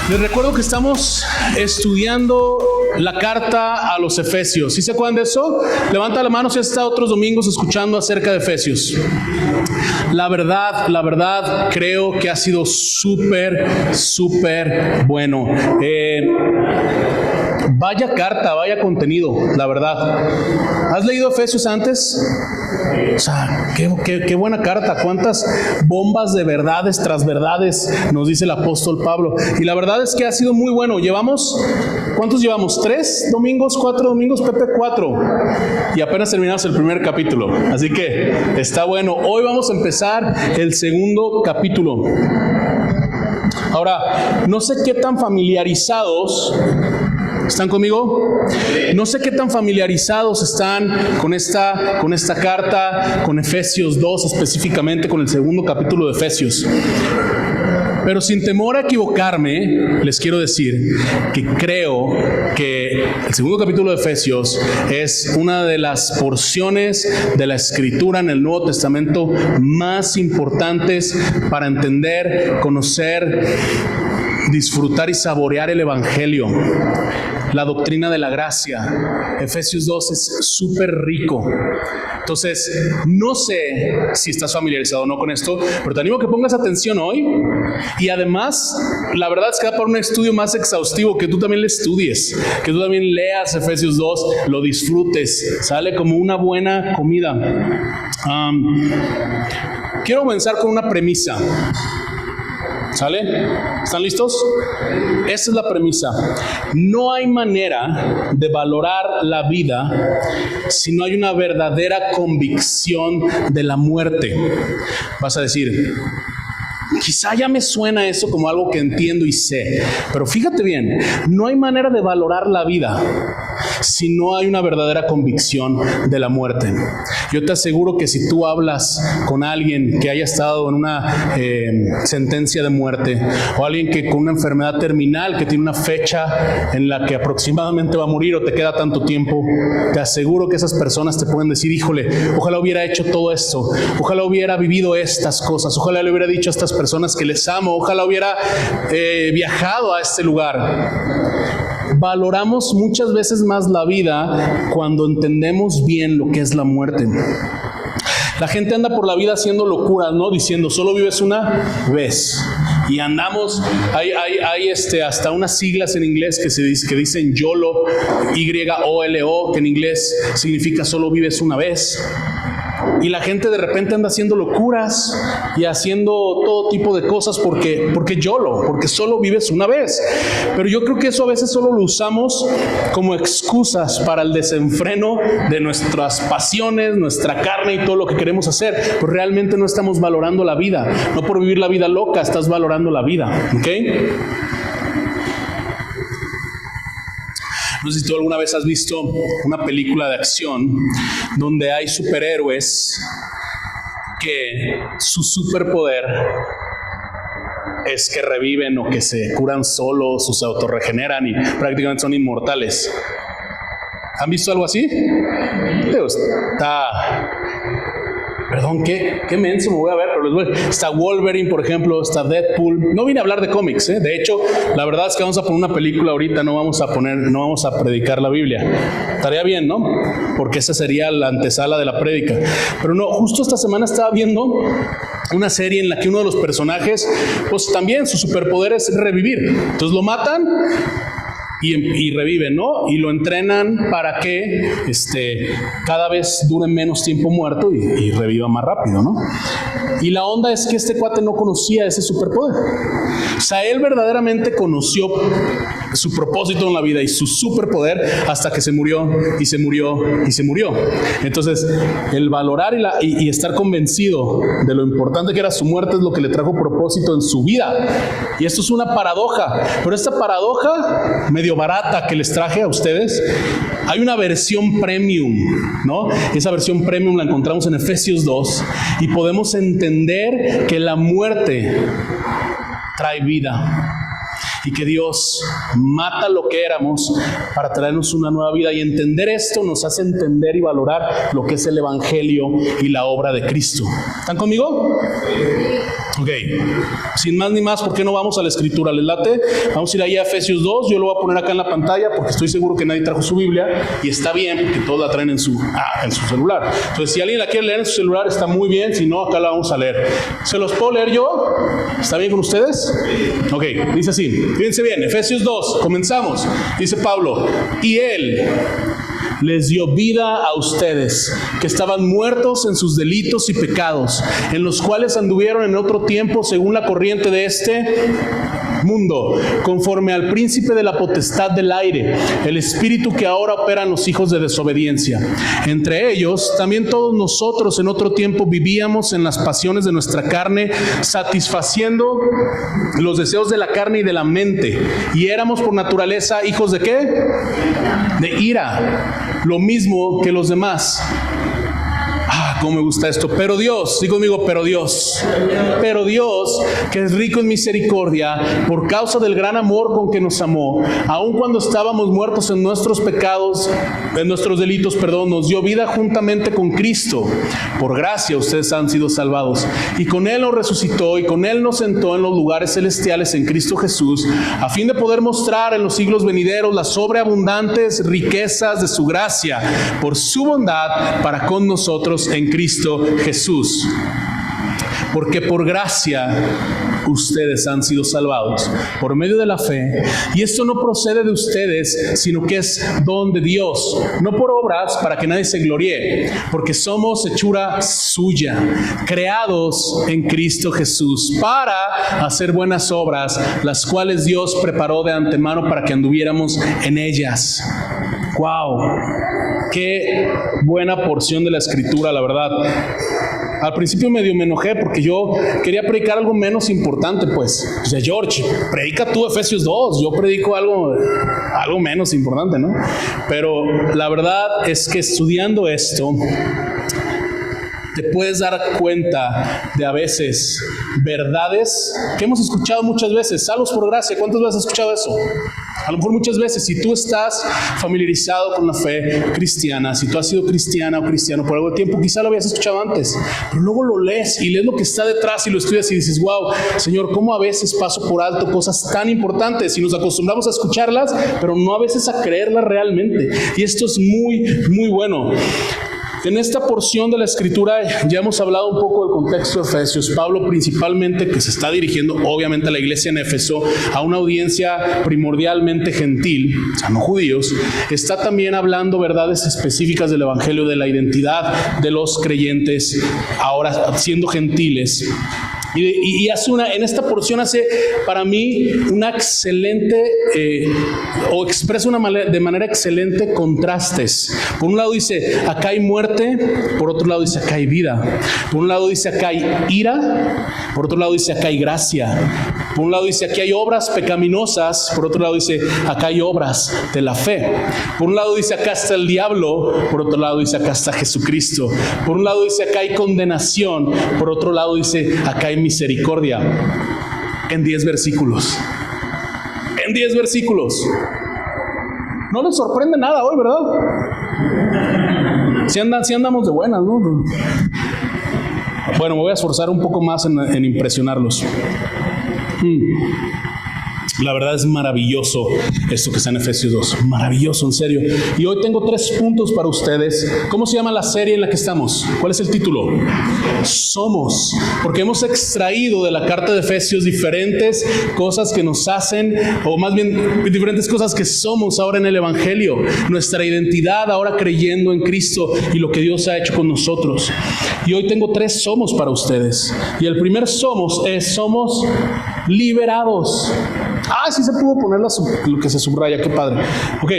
Les recuerdo que estamos estudiando la carta a los Efesios. ¿Sí se acuerdan de eso? Levanta la mano si has estado otros domingos escuchando acerca de Efesios. La verdad, creo que ha sido súper bueno. Vaya carta, vaya contenido, la verdad. ¿Has leído Efesios antes? O sea, qué buena carta. Cuántas bombas de verdades tras verdades nos dice el apóstol Pablo. Y la verdad es que ha sido muy bueno. ¿Cuántos llevamos? ¿3 domingos? ¿4 domingos? Pepe, 4. Y apenas terminamos el primer capítulo. Así que está bueno. Hoy vamos a empezar el segundo capítulo. Ahora, no sé qué tan familiarizados ¿están conmigo? No sé qué tan familiarizados están con esta carta, con Efesios 2, específicamente con el segundo capítulo de Efesios. Pero sin temor a equivocarme, les quiero decir que creo que el segundo capítulo de Efesios es una de las porciones de la Escritura en el Nuevo Testamento más importantes para entender, conocer, disfrutar y saborear el Evangelio. La doctrina de la gracia. Efesios 2 es súper rico. Entonces, no sé si estás familiarizado o no con esto, pero te animo a que pongas atención hoy. Y además, la verdad es que da para un estudio más exhaustivo, que tú también le estudies, que tú también leas Efesios 2, lo disfrutes. Sale como una buena comida. Quiero comenzar con una premisa. ¿Sale? ¿Están listos? Esa es la premisa. No hay manera de valorar la vida si no hay una verdadera convicción de la muerte. Vas a decir, quizá ya me suena eso como algo que entiendo y sé, pero fíjate bien, no hay manera de valorar la vida si no hay una verdadera convicción de la muerte. Yo te aseguro que si tú hablas con alguien que haya estado en una sentencia de muerte, o alguien que con una enfermedad terminal que tiene una fecha en la que aproximadamente va a morir o te queda tanto tiempo, te aseguro que esas personas te pueden decir, híjole, ojalá hubiera hecho todo esto, ojalá hubiera vivido estas cosas, ojalá le hubiera dicho a estas personas que les amo, ojalá hubiera viajado a este lugar. Valoramos muchas veces más la vida cuando entendemos bien lo que es la muerte. La gente anda por la vida haciendo locuras, ¿no? Diciendo, solo vives una vez. Y andamos, hay hasta unas siglas en inglés que dicen YOLO, YOLO, que en inglés significa solo vives una vez. Y la gente de repente anda haciendo locuras y haciendo todo tipo de cosas porque YOLO, porque solo vives una vez. Pero yo creo que eso a veces solo lo usamos como excusas para el desenfreno de nuestras pasiones, nuestra carne y todo lo que queremos hacer. Pues realmente no estamos valorando la vida. No por vivir la vida loca, estás valorando la vida. ¿Ok? No sé si tú alguna vez has visto una película de acción donde hay superhéroes que su superpoder es que reviven o que se curan solos o se autorregeneran y prácticamente son inmortales. ¿Han visto algo así? Perdón, qué menso me voy a ver, pero está Wolverine, por ejemplo, está Deadpool. No vine a hablar de cómics, ¿eh? De hecho, la verdad es que vamos a poner una película ahorita, no vamos a predicar la Biblia. Estaría bien, ¿no? Porque esa sería la antesala de la prédica. Pero no, justo esta semana estaba viendo una serie en la que uno de los personajes, pues también su superpoder es revivir. Entonces lo matan y reviven, ¿no? Y lo entrenan para que cada vez dure menos tiempo muerto y reviva más rápido, ¿no? Y la onda es que este cuate no conocía ese superpoder. O sea, él verdaderamente conoció su propósito en la vida y su superpoder hasta que se murió y se murió y se murió. Entonces, el valorar y estar convencido de lo importante que era su muerte es lo que le trajo propósito en su vida. Y esto es una paradoja, pero esta paradoja medio barata que les traje a ustedes, hay una versión premium, ¿no? Esa versión premium la encontramos en Efesios 2 y podemos entender que la muerte trae vida y que Dios mata lo que éramos para traernos una nueva vida, y entender esto nos hace entender y valorar lo que es el Evangelio y la obra de Cristo. ¿Están conmigo? Ok, sin más ni más, ¿por qué no vamos a la escritura? ¿Les late? Vamos a ir ahí a Efesios 2, yo lo voy a poner acá en la pantalla porque estoy seguro que nadie trajo su Biblia y está bien porque todos la traen en su celular. Entonces, si alguien la quiere leer en su celular, está muy bien, si no, acá la vamos a leer. ¿Se los puedo leer yo? ¿Está bien con ustedes? Ok, dice así, fíjense bien, Efesios 2, comenzamos. Dice Pablo, y Él les dio vida a ustedes, que estaban muertos en sus delitos y pecados, en los cuales anduvieron en otro tiempo según la corriente de este mundo, conforme al príncipe de la potestad del aire, el espíritu que ahora opera en los hijos de desobediencia. Entre ellos, también todos nosotros en otro tiempo vivíamos en las pasiones de nuestra carne, satisfaciendo los deseos de la carne y de la mente, y éramos por naturaleza hijos ¿de qué? De ira, lo mismo que los demás. Cómo me gusta esto. Pero Dios, digo conmigo, pero Dios, que es rico en misericordia, por causa del gran amor con que nos amó, aun cuando estábamos muertos en nuestros pecados, en nuestros delitos, nos dio vida juntamente con Cristo. Por gracia ustedes han sido salvados. Y con Él nos resucitó y con Él nos sentó en los lugares celestiales en Cristo Jesús, a fin de poder mostrar en los siglos venideros las sobreabundantes riquezas de su gracia, por su bondad para con nosotros en Cristo Jesús. Porque por gracia ustedes han sido salvados por medio de la fe, y esto no procede de ustedes, sino que es don de Dios, no por obras para que nadie se gloríe, porque somos hechura suya, creados en Cristo Jesús para hacer buenas obras, las cuales Dios preparó de antemano para que anduviéramos en ellas. ¡Wow! Qué buena porción de la escritura, la verdad. Al principio medio me enojé porque yo quería predicar algo menos importante, pues. O sea, George, predica tú Efesios 2, yo predico algo menos importante, ¿no? Pero la verdad es que estudiando esto, te puedes dar cuenta de a veces verdades que hemos escuchado muchas veces. Salvos por gracia, ¿cuántas veces has escuchado eso? A lo mejor muchas veces, si tú estás familiarizado con la fe cristiana, si tú has sido cristiana o cristiano por algo de tiempo, quizá lo habías escuchado antes, pero luego lo lees y lees lo que está detrás y lo estudias y dices, wow, Señor, cómo a veces paso por alto cosas tan importantes y nos acostumbramos a escucharlas, pero no a veces a creerlas realmente. Y esto es muy, muy bueno. En esta porción de la escritura ya hemos hablado un poco del contexto de Efesios. Pablo principalmente, que se está dirigiendo obviamente a la iglesia en Éfeso, a una audiencia primordialmente gentil, o sea, no judíos, está también hablando verdades específicas del evangelio, de la identidad de los creyentes, ahora siendo gentiles. Y hace en esta porción hace para mí una excelente, o expresa de manera excelente contrastes. Por un lado dice, acá hay muerte, por otro lado dice, acá hay vida. Por un lado dice, acá hay ira, por otro lado dice, acá hay gracia. Por un lado dice, aquí hay obras pecaminosas, por otro lado dice, acá hay obras de la fe. Por un lado dice, acá está el diablo, por otro lado dice, acá está Jesucristo. Por un lado dice, acá hay condenación, por otro lado dice, acá hay misericordia. En 10 versículos. En 10 versículos. No les sorprende nada hoy, ¿verdad? Si andamos de buenas, ¿no? Bueno, me voy a esforzar un poco más en impresionarlos. La verdad es maravilloso esto que está en Efesios 2. Maravilloso, en serio. Y hoy tengo 3 puntos para ustedes. ¿Cómo se llama la serie en la que estamos? ¿Cuál es el título? Somos. Porque hemos extraído de la carta de Efesios diferentes cosas que nos hacen, o más bien diferentes cosas que somos ahora en el Evangelio. Nuestra identidad ahora creyendo en Cristo y lo que Dios ha hecho con nosotros. Y hoy tengo 3 somos para ustedes. Y el primer somos liberados. Sí se pudo poner lo que se subraya, qué padre. Ok,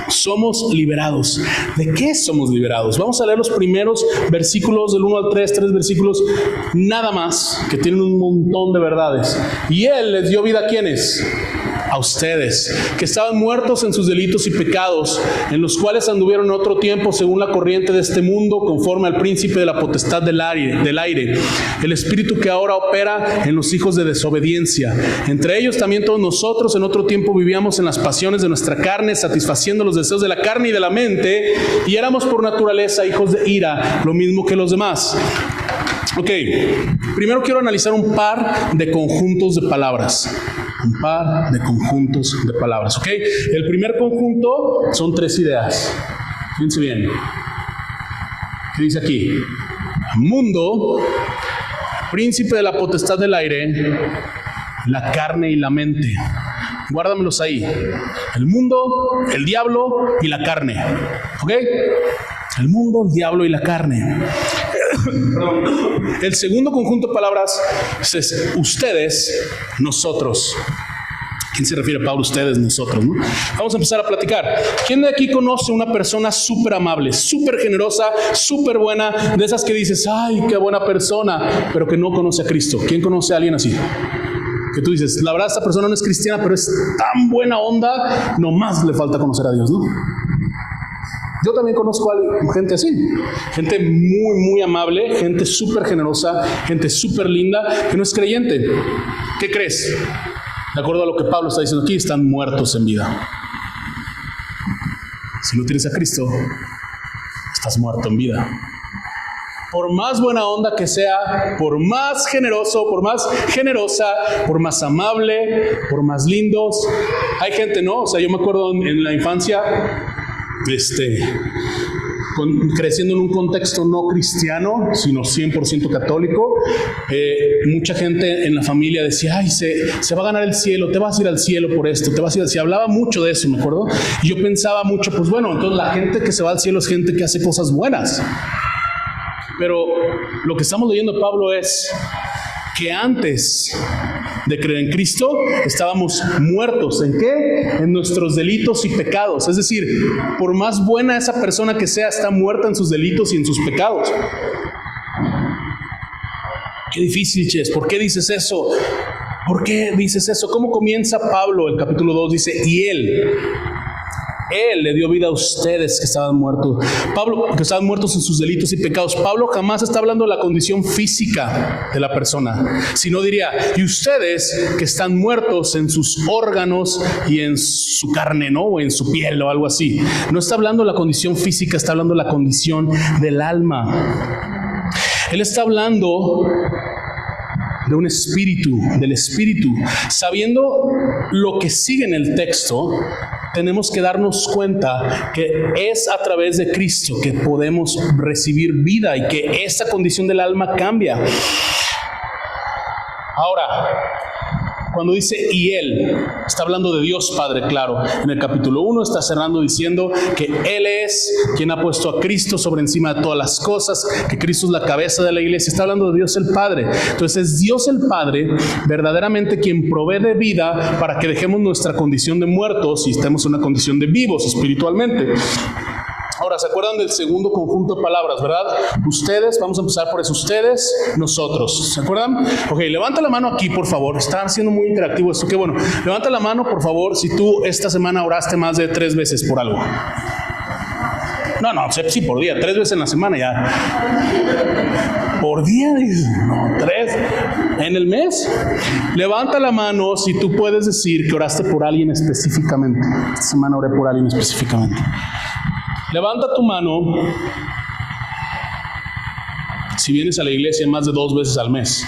somos liberados. ¿De qué somos liberados? Vamos a leer los primeros versículos del 1 al 3 versículos nada más, que tienen un montón de verdades. Y Él les dio vida, ¿a quiénes? A ustedes, que estaban muertos en sus delitos y pecados, en los cuales anduvieron en otro tiempo según la corriente de este mundo, conforme al príncipe de la potestad del aire, el espíritu que ahora opera en los hijos de desobediencia. Entre ellos también todos nosotros en otro tiempo vivíamos en las pasiones de nuestra carne, satisfaciendo los deseos de la carne y de la mente, y éramos por naturaleza hijos de ira, lo mismo que los demás. Ok, primero quiero analizar un par de conjuntos de palabras. Un par de conjuntos de palabras, ¿ok? El primer conjunto son 3 ideas. Fíjense bien. ¿Qué dice aquí? Mundo, príncipe de la potestad del aire, la carne y la mente. Guárdamelos ahí. El mundo, el diablo y la carne. ¿Ok? El mundo, el diablo y la carne. El segundo conjunto de palabras es ustedes, nosotros. ¿Quién se refiere, Pablo? Ustedes, nosotros, ¿no? Vamos a empezar a platicar. ¿Quién de aquí conoce una persona súper amable, súper generosa, súper buena, de esas que dices, ay, qué buena persona, pero que no conoce a Cristo? ¿Quién conoce a alguien así? Que tú dices, la verdad, esta persona no es cristiana, pero es tan buena onda, nomás le falta conocer a Dios, ¿no? Yo también conozco a gente así, gente muy, muy amable, gente súper generosa, gente súper linda, que no es creyente. ¿Qué crees? De acuerdo a lo que Pablo está diciendo aquí, están muertos en vida. Si no tienes a Cristo, estás muerto en vida. Por más buena onda que sea, por más generoso, por más generosa, por más amable, por más lindos, hay gente, ¿no? O sea, yo me acuerdo en la infancia, creciendo en un contexto no cristiano, sino 100% católico, mucha gente en la familia decía, ay, se va a ganar el cielo, te vas a ir al cielo por esto, te vas a ir al cielo. Hablaba mucho de eso, me acuerdo. Y yo pensaba mucho, pues bueno, entonces la gente que se va al cielo es gente que hace cosas buenas. Pero lo que estamos leyendo de Pablo es que antes de creer en Cristo, estábamos muertos. ¿En qué? En nuestros delitos y pecados. Es decir, por más buena esa persona que sea, está muerta en sus delitos y en sus pecados. Qué difícil, Ches. ¿Por qué dices eso? ¿Por qué dices eso? ¿Cómo comienza Pablo? El capítulo 2 dice, y Él le dio vida a ustedes que estaban muertos. Pablo, que estaban muertos en sus delitos y pecados. Pablo jamás está hablando de la condición física de la persona, sino diría, y ustedes que están muertos en sus órganos y en su carne, ¿no? O en su piel o algo así. No está hablando de la condición física, está hablando de la condición del alma. Él está hablando de un espíritu, del espíritu. Sabiendo lo que sigue en el texto, tenemos que darnos cuenta que es a través de Cristo que podemos recibir vida y que esa condición del alma cambia. Ahora, cuando dice y Él, está hablando de Dios Padre, claro. En el capítulo 1 está cerrando diciendo que Él es quien ha puesto a Cristo sobre encima de todas las cosas, que Cristo es la cabeza de la iglesia. Está hablando de Dios el Padre. Entonces es Dios el Padre verdaderamente quien provee de vida para que dejemos nuestra condición de muertos y estemos en una condición de vivos espiritualmente. Ahora, ¿se acuerdan del segundo conjunto de palabras, verdad? Ustedes, vamos a empezar por eso. Ustedes, nosotros. ¿Se acuerdan? Ok, levanta la mano aquí, por favor. Está siendo muy interactivo esto. Qué bueno. Levanta la mano, por favor, si tú esta semana oraste más de 3 veces por algo. No, sí, por día. 3 veces en la semana ya. ¿Por día? No, 3. ¿En el mes? Levanta la mano si tú puedes decir que oraste por alguien específicamente. Esta semana oré por alguien específicamente. Levanta tu mano si vienes a la iglesia más de 2 veces al mes.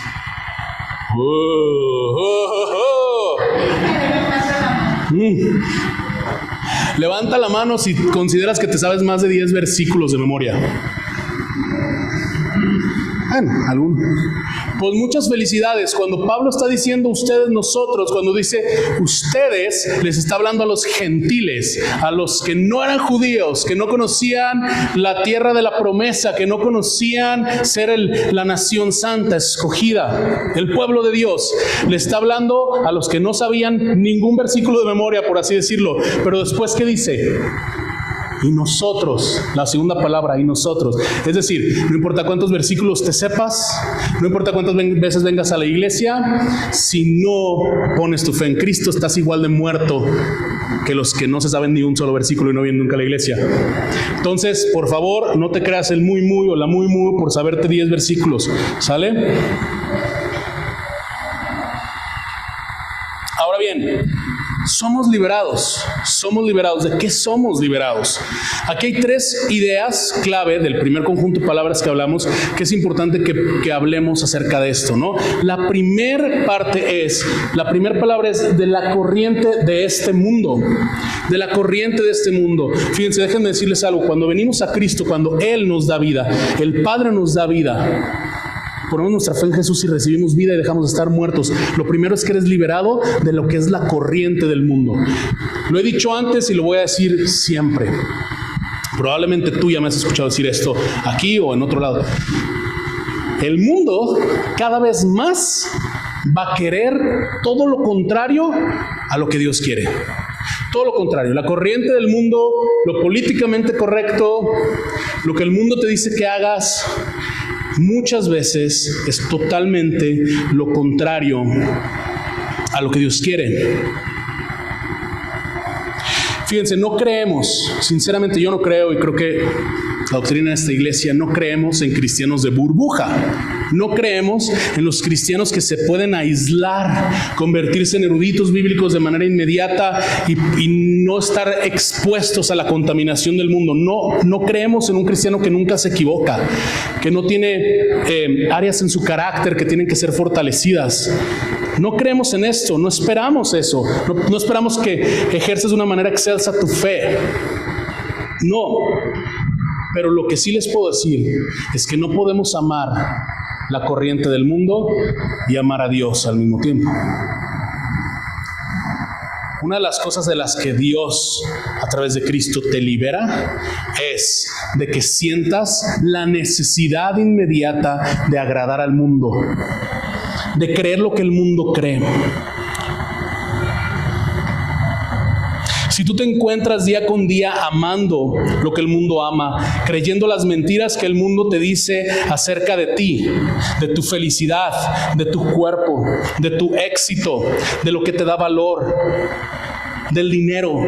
Levanta la mano si consideras que te sabes más de 10 versículos de memoria. Bueno, algunos. Pues muchas felicidades. Cuando Pablo está diciendo ustedes, nosotros, cuando dice ustedes, les está hablando a los gentiles, a los que no eran judíos, que no conocían la tierra de la promesa, que no conocían ser la nación santa, escogida, el pueblo de Dios. Le está hablando a los que no sabían ningún versículo de memoria, por así decirlo. Pero después, ¿qué dice? Y nosotros, la segunda palabra, y nosotros. Es decir, no importa cuántos versículos te sepas, no importa cuántas veces vengas a la iglesia, si no pones tu fe en Cristo, estás igual de muerto que los que no se saben ni un solo versículo y no vienen nunca a la iglesia. Entonces, por favor, no te creas el muy o la muy por saberte 10 versículos. ¿Sale? Ahora bien, somos liberados. Somos liberados. ¿De qué somos liberados? Aquí hay 3 ideas clave del primer conjunto de palabras que hablamos, que es importante que hablemos acerca de esto, ¿no? La primera palabra es de la corriente de este mundo. De la corriente de este mundo. Fíjense, déjenme decirles algo. Cuando venimos a Cristo, cuando Él nos da vida, el Padre nos da vida, ponemos nuestra fe en Jesús y recibimos vida y dejamos de estar muertos. Lo primero es que eres liberado de lo que es la corriente del mundo. Lo he dicho antes y lo voy a decir siempre. Probablemente tú ya me has escuchado decir esto aquí o en otro lado. El mundo cada vez más va a querer todo lo contrario a lo que Dios quiere. Todo lo contrario, la corriente del mundo, lo políticamente correcto, lo que el mundo te dice que hagas, muchas veces es totalmente lo contrario a lo que Dios quiere. Fíjense, no creemos, sinceramente yo no creo, y creo que la doctrina de esta iglesia, no creemos en cristianos de burbuja. No creemos en los cristianos que se pueden aislar, convertirse en eruditos bíblicos de manera inmediata y no estar expuestos a la contaminación del mundo. No creemos en un cristiano que nunca se equivoca, que no tiene áreas en su carácter que tienen que ser fortalecidas. No creemos en esto, no esperamos eso. No esperamos que ejerzas de una manera excelsa tu fe. No. Pero lo que sí les puedo decir es que no podemos amar la corriente del mundo y amar a Dios al mismo tiempo. Una de las cosas de las que Dios a través de Cristo te libera es de que sientas la necesidad inmediata de agradar al mundo, de creer lo que el mundo cree. Si tú te encuentras día con día amando lo que el mundo ama, creyendo las mentiras que el mundo te dice acerca de ti, de tu felicidad, de tu cuerpo, de tu éxito, de lo que te da valor, del dinero,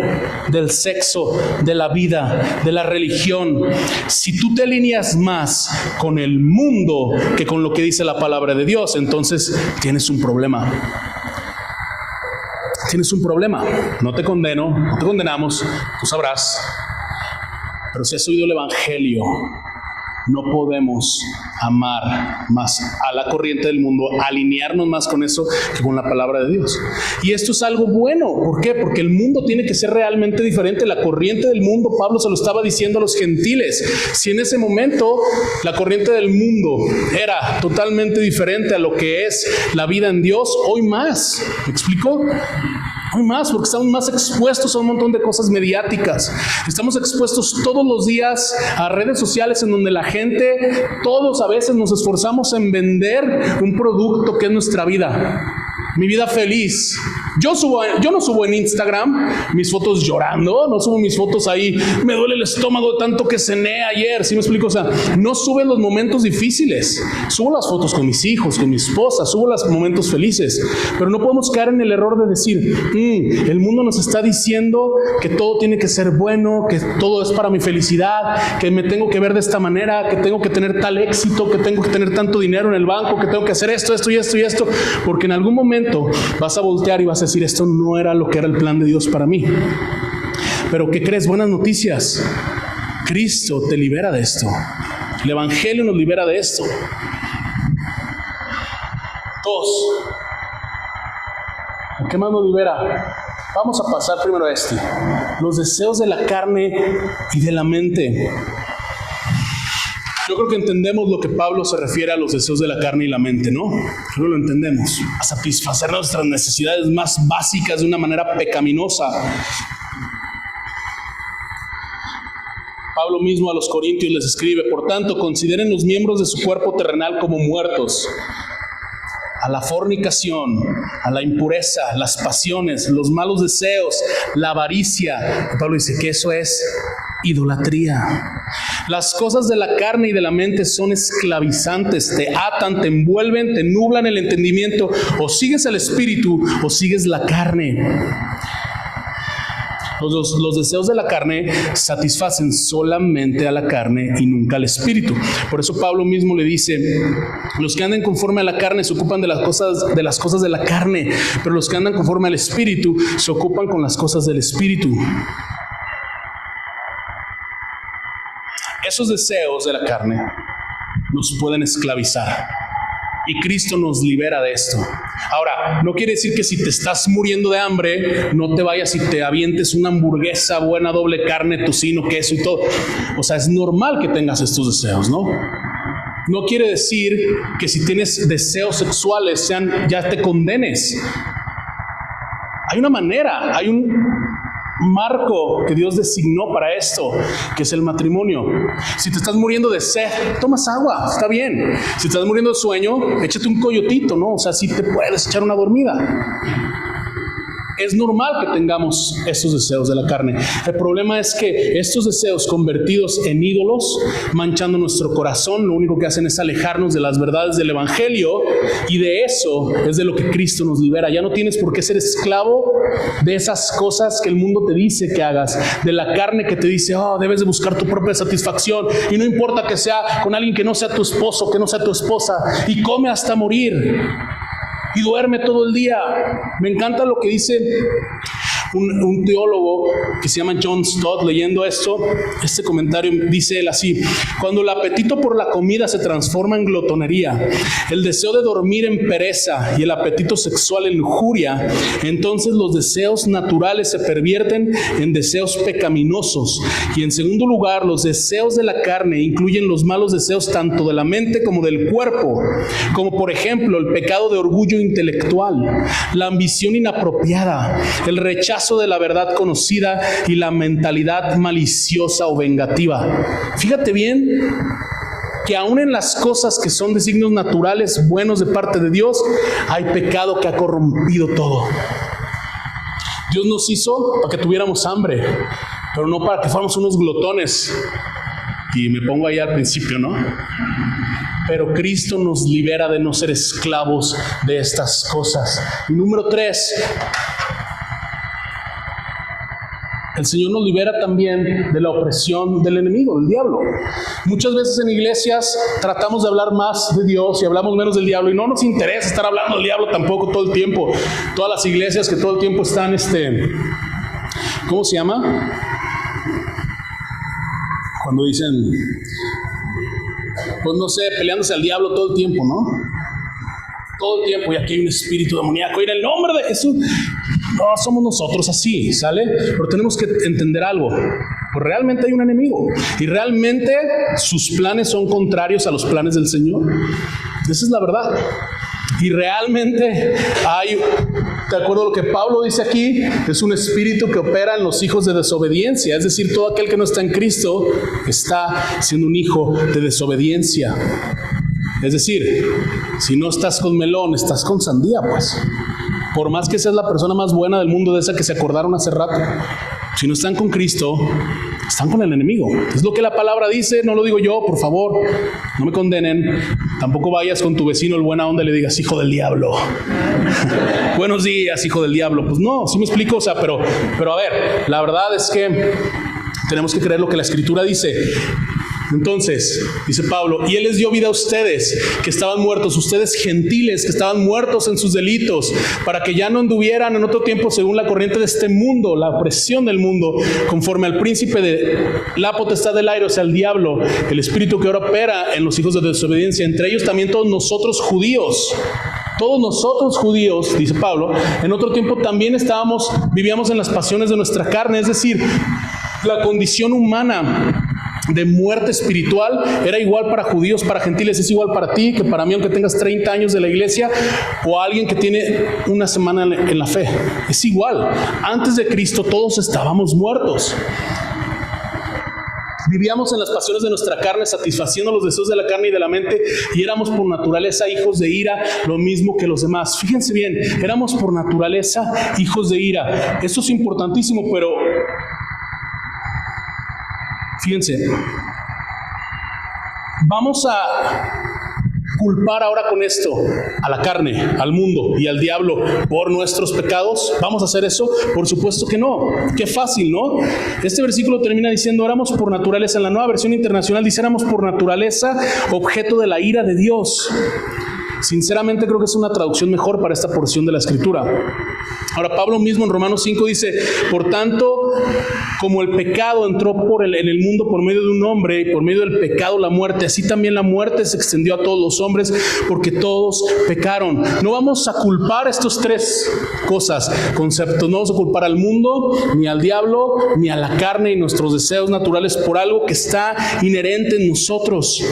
del sexo, de la vida, de la religión, si tú te alineas más con el mundo que con lo que dice la palabra de Dios, entonces tienes un problema. Tienes un problema. No te condeno, no te condenamos, tú sabrás. Pero si has oído el Evangelio, no podemos amar más a la corriente del mundo, alinearnos más con eso que con la palabra de Dios. Y esto es algo bueno. ¿Por qué? Porque el mundo tiene que ser realmente diferente. La corriente del mundo, Pablo se lo estaba diciendo a los gentiles. Si en ese momento la corriente del mundo era totalmente diferente a lo que es la vida en Dios, hoy más. ¿Me explico? Hoy más, porque estamos más expuestos a un montón de cosas mediáticas. Estamos expuestos todos los días a redes sociales en donde la gente, todos a veces nos esforzamos en vender un producto que es nuestra vida. Mi vida feliz. Yo no subo en Instagram mis fotos llorando, no subo mis fotos ahí, me duele el estómago tanto que cené ayer, ¿sí me explico? O sea, no subo los momentos difíciles, subo las fotos con mis hijos, con mi esposa, subo los momentos felices, pero no podemos caer en el error de decir, el mundo nos está diciendo que todo tiene que ser bueno, que todo es para mi felicidad, que me tengo que ver de esta manera, que tengo que tener tal éxito, que tengo que tener tanto dinero en el banco, que tengo que hacer esto y esto, porque en algún momento vas a voltear y vas a decir, esto no era lo que era el plan de Dios para mí. Pero ¿qué crees? Buenas noticias. Cristo te libera de esto. El Evangelio nos libera de esto. 2. ¿Qué más nos libera? Vamos a pasar primero a este. Los deseos de la carne y de la mente. Yo creo que entendemos lo que Pablo se refiere a los deseos de la carne y la mente, ¿no? Creo que lo entendemos. A satisfacer nuestras necesidades más básicas de una manera pecaminosa. Pablo mismo a los Corintios les escribe, por tanto, consideren los miembros de su cuerpo terrenal como muertos. A la fornicación, a la impureza, las pasiones, los malos deseos, la avaricia. Pablo dice que eso es idolatría. Las cosas de la carne y de la mente son esclavizantes, te atan, te envuelven, te nublan el entendimiento. O sigues el espíritu o sigues la carne. Los deseos de la carne satisfacen solamente a la carne y nunca al espíritu. Por eso Pablo mismo le dice: los que andan conforme a la carne se ocupan de las cosas de la carne, pero los que andan conforme al espíritu se ocupan con las cosas del espíritu. Esos deseos de la carne nos pueden esclavizar. Y Cristo nos libera de esto. Ahora, no quiere decir que si te estás muriendo de hambre, no te vayas y te avientes una hamburguesa buena, doble carne, tocino, queso y todo. O sea, es normal que tengas estos deseos, ¿no? No quiere decir que si tienes deseos sexuales ya te condenes. Hay una manera, hay un marco que Dios designó para esto, que es el matrimonio. Si te estás muriendo de sed, tomas agua, está bien. Si te estás muriendo de sueño, échate un coyotito, ¿no? O sea, sí te puedes echar una dormida. Es normal que tengamos estos deseos de la carne. El problema es que estos deseos convertidos en ídolos, manchando nuestro corazón, lo único que hacen es alejarnos de las verdades del evangelio, y de eso es de lo que Cristo nos libera. Ya no tienes por qué ser esclavo de esas cosas que el mundo te dice que hagas, de la carne que te dice: oh, debes de buscar tu propia satisfacción, y no importa que sea con alguien que no sea tu esposo, que no sea tu esposa, y come hasta morir y duerme todo el día. Me encanta lo que dice un teólogo que se llama John Stott. Leyendo este comentario, dice él así: cuando el apetito por la comida se transforma en glotonería, el deseo de dormir en pereza y el apetito sexual en lujuria, entonces los deseos naturales se pervierten en deseos pecaminosos. Y en segundo lugar, los deseos de la carne incluyen los malos deseos tanto de la mente como del cuerpo, como por ejemplo el pecado de orgullo intelectual, la ambición inapropiada, el rechazo de la verdad conocida y la mentalidad maliciosa o vengativa. Fíjate bien que aún en las cosas que son de signos naturales buenos de parte de Dios, hay pecado que ha corrompido todo. Dios nos hizo para que tuviéramos hambre, pero no para que fuéramos unos glotones. Y me pongo ahí al principio, ¿no? Pero Cristo nos libera de no ser esclavos de estas cosas. Y número 3, el Señor nos libera también de la opresión del enemigo, del diablo. Muchas veces en iglesias tratamos de hablar más de Dios y hablamos menos del diablo, y no nos interesa estar hablando del diablo tampoco todo el tiempo. Todas las iglesias que todo el tiempo están, ¿cómo se llama? Cuando dicen, pues no sé, peleándose al diablo todo el tiempo, ¿no? Todo el tiempo, y aquí hay un espíritu demoníaco, y en el nombre de Jesús. No somos nosotros así, ¿sale? Pero tenemos que entender algo. Pues realmente hay un enemigo, y realmente sus planes son contrarios a los planes del Señor. Esa es la verdad. Y realmente hay, de acuerdo a lo que Pablo dice aquí, es un espíritu que opera en los hijos de desobediencia. Es decir, todo aquel que no está en Cristo está siendo un hijo de desobediencia. Es decir, si no estás con melón, estás con sandía, pues. Por más que seas la persona más buena del mundo, de esa que se acordaron hace rato, si no están con Cristo, están con el enemigo. Es lo que la palabra dice, no lo digo yo, por favor, no me condenen. Tampoco vayas con tu vecino el buena onda y le digas: hijo del diablo. Buenos días, hijo del diablo. Pues no, ¿sí me explico? O sea, pero a ver, la verdad es que tenemos que creer lo que la Escritura dice. Entonces, dice Pablo: y Él les dio vida a ustedes que estaban muertos, ustedes gentiles que estaban muertos en sus delitos, para que ya no anduvieran en otro tiempo según la corriente de este mundo, la opresión del mundo, conforme al príncipe de la potestad del aire, o sea, el diablo, el espíritu que ahora opera en los hijos de desobediencia, entre ellos también todos nosotros judíos. Todos nosotros judíos, dice Pablo, en otro tiempo también vivíamos en las pasiones de nuestra carne, es decir, la condición humana de muerte espiritual era igual para judíos, para gentiles. Es igual para ti que para mí, aunque tengas 30 años de la iglesia, o alguien que tiene una semana en la fe. Es igual. Antes de Cristo todos estábamos muertos. Vivíamos en las pasiones de nuestra carne, satisfaciendo los deseos de la carne y de la mente, y éramos por naturaleza hijos de ira, lo mismo que los demás. Fíjense bien, éramos por naturaleza hijos de ira. Esto es importantísimo, pero fíjense, vamos a culpar ahora con esto a la carne, al mundo y al diablo por nuestros pecados? ¿Vamos a hacer eso? Por supuesto que no. Qué fácil, ¿no? Este versículo termina diciendo, éramos por naturaleza. En la Nueva Versión Internacional dice, éramos por naturaleza objeto de la ira de Dios. Sinceramente creo que es una traducción mejor para esta porción de la Escritura. Ahora Pablo mismo en Romanos 5 dice, por tanto, como el pecado entró en el mundo por medio de un hombre, y por medio del pecado la muerte, así también la muerte se extendió a todos los hombres, porque todos pecaron. No vamos a culpar estos tres conceptos. No vamos a culpar al mundo, ni al diablo, ni a la carne y nuestros deseos naturales por algo que está inherente en nosotros.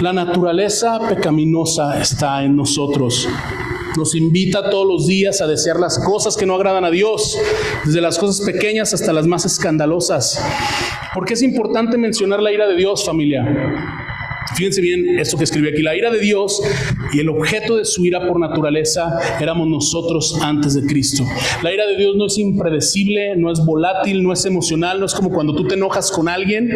La naturaleza pecaminosa está en nosotros. Nos invita todos los días a desear las cosas que no agradan a Dios, desde las cosas pequeñas hasta las más escandalosas. ¿Por qué es importante mencionar la ira de Dios, familia? Fíjense bien esto que escribí aquí. La ira de Dios y el objeto de su ira por naturaleza éramos nosotros antes de Cristo. La ira de Dios no es impredecible, no es volátil, no es emocional, no es como cuando tú te enojas con alguien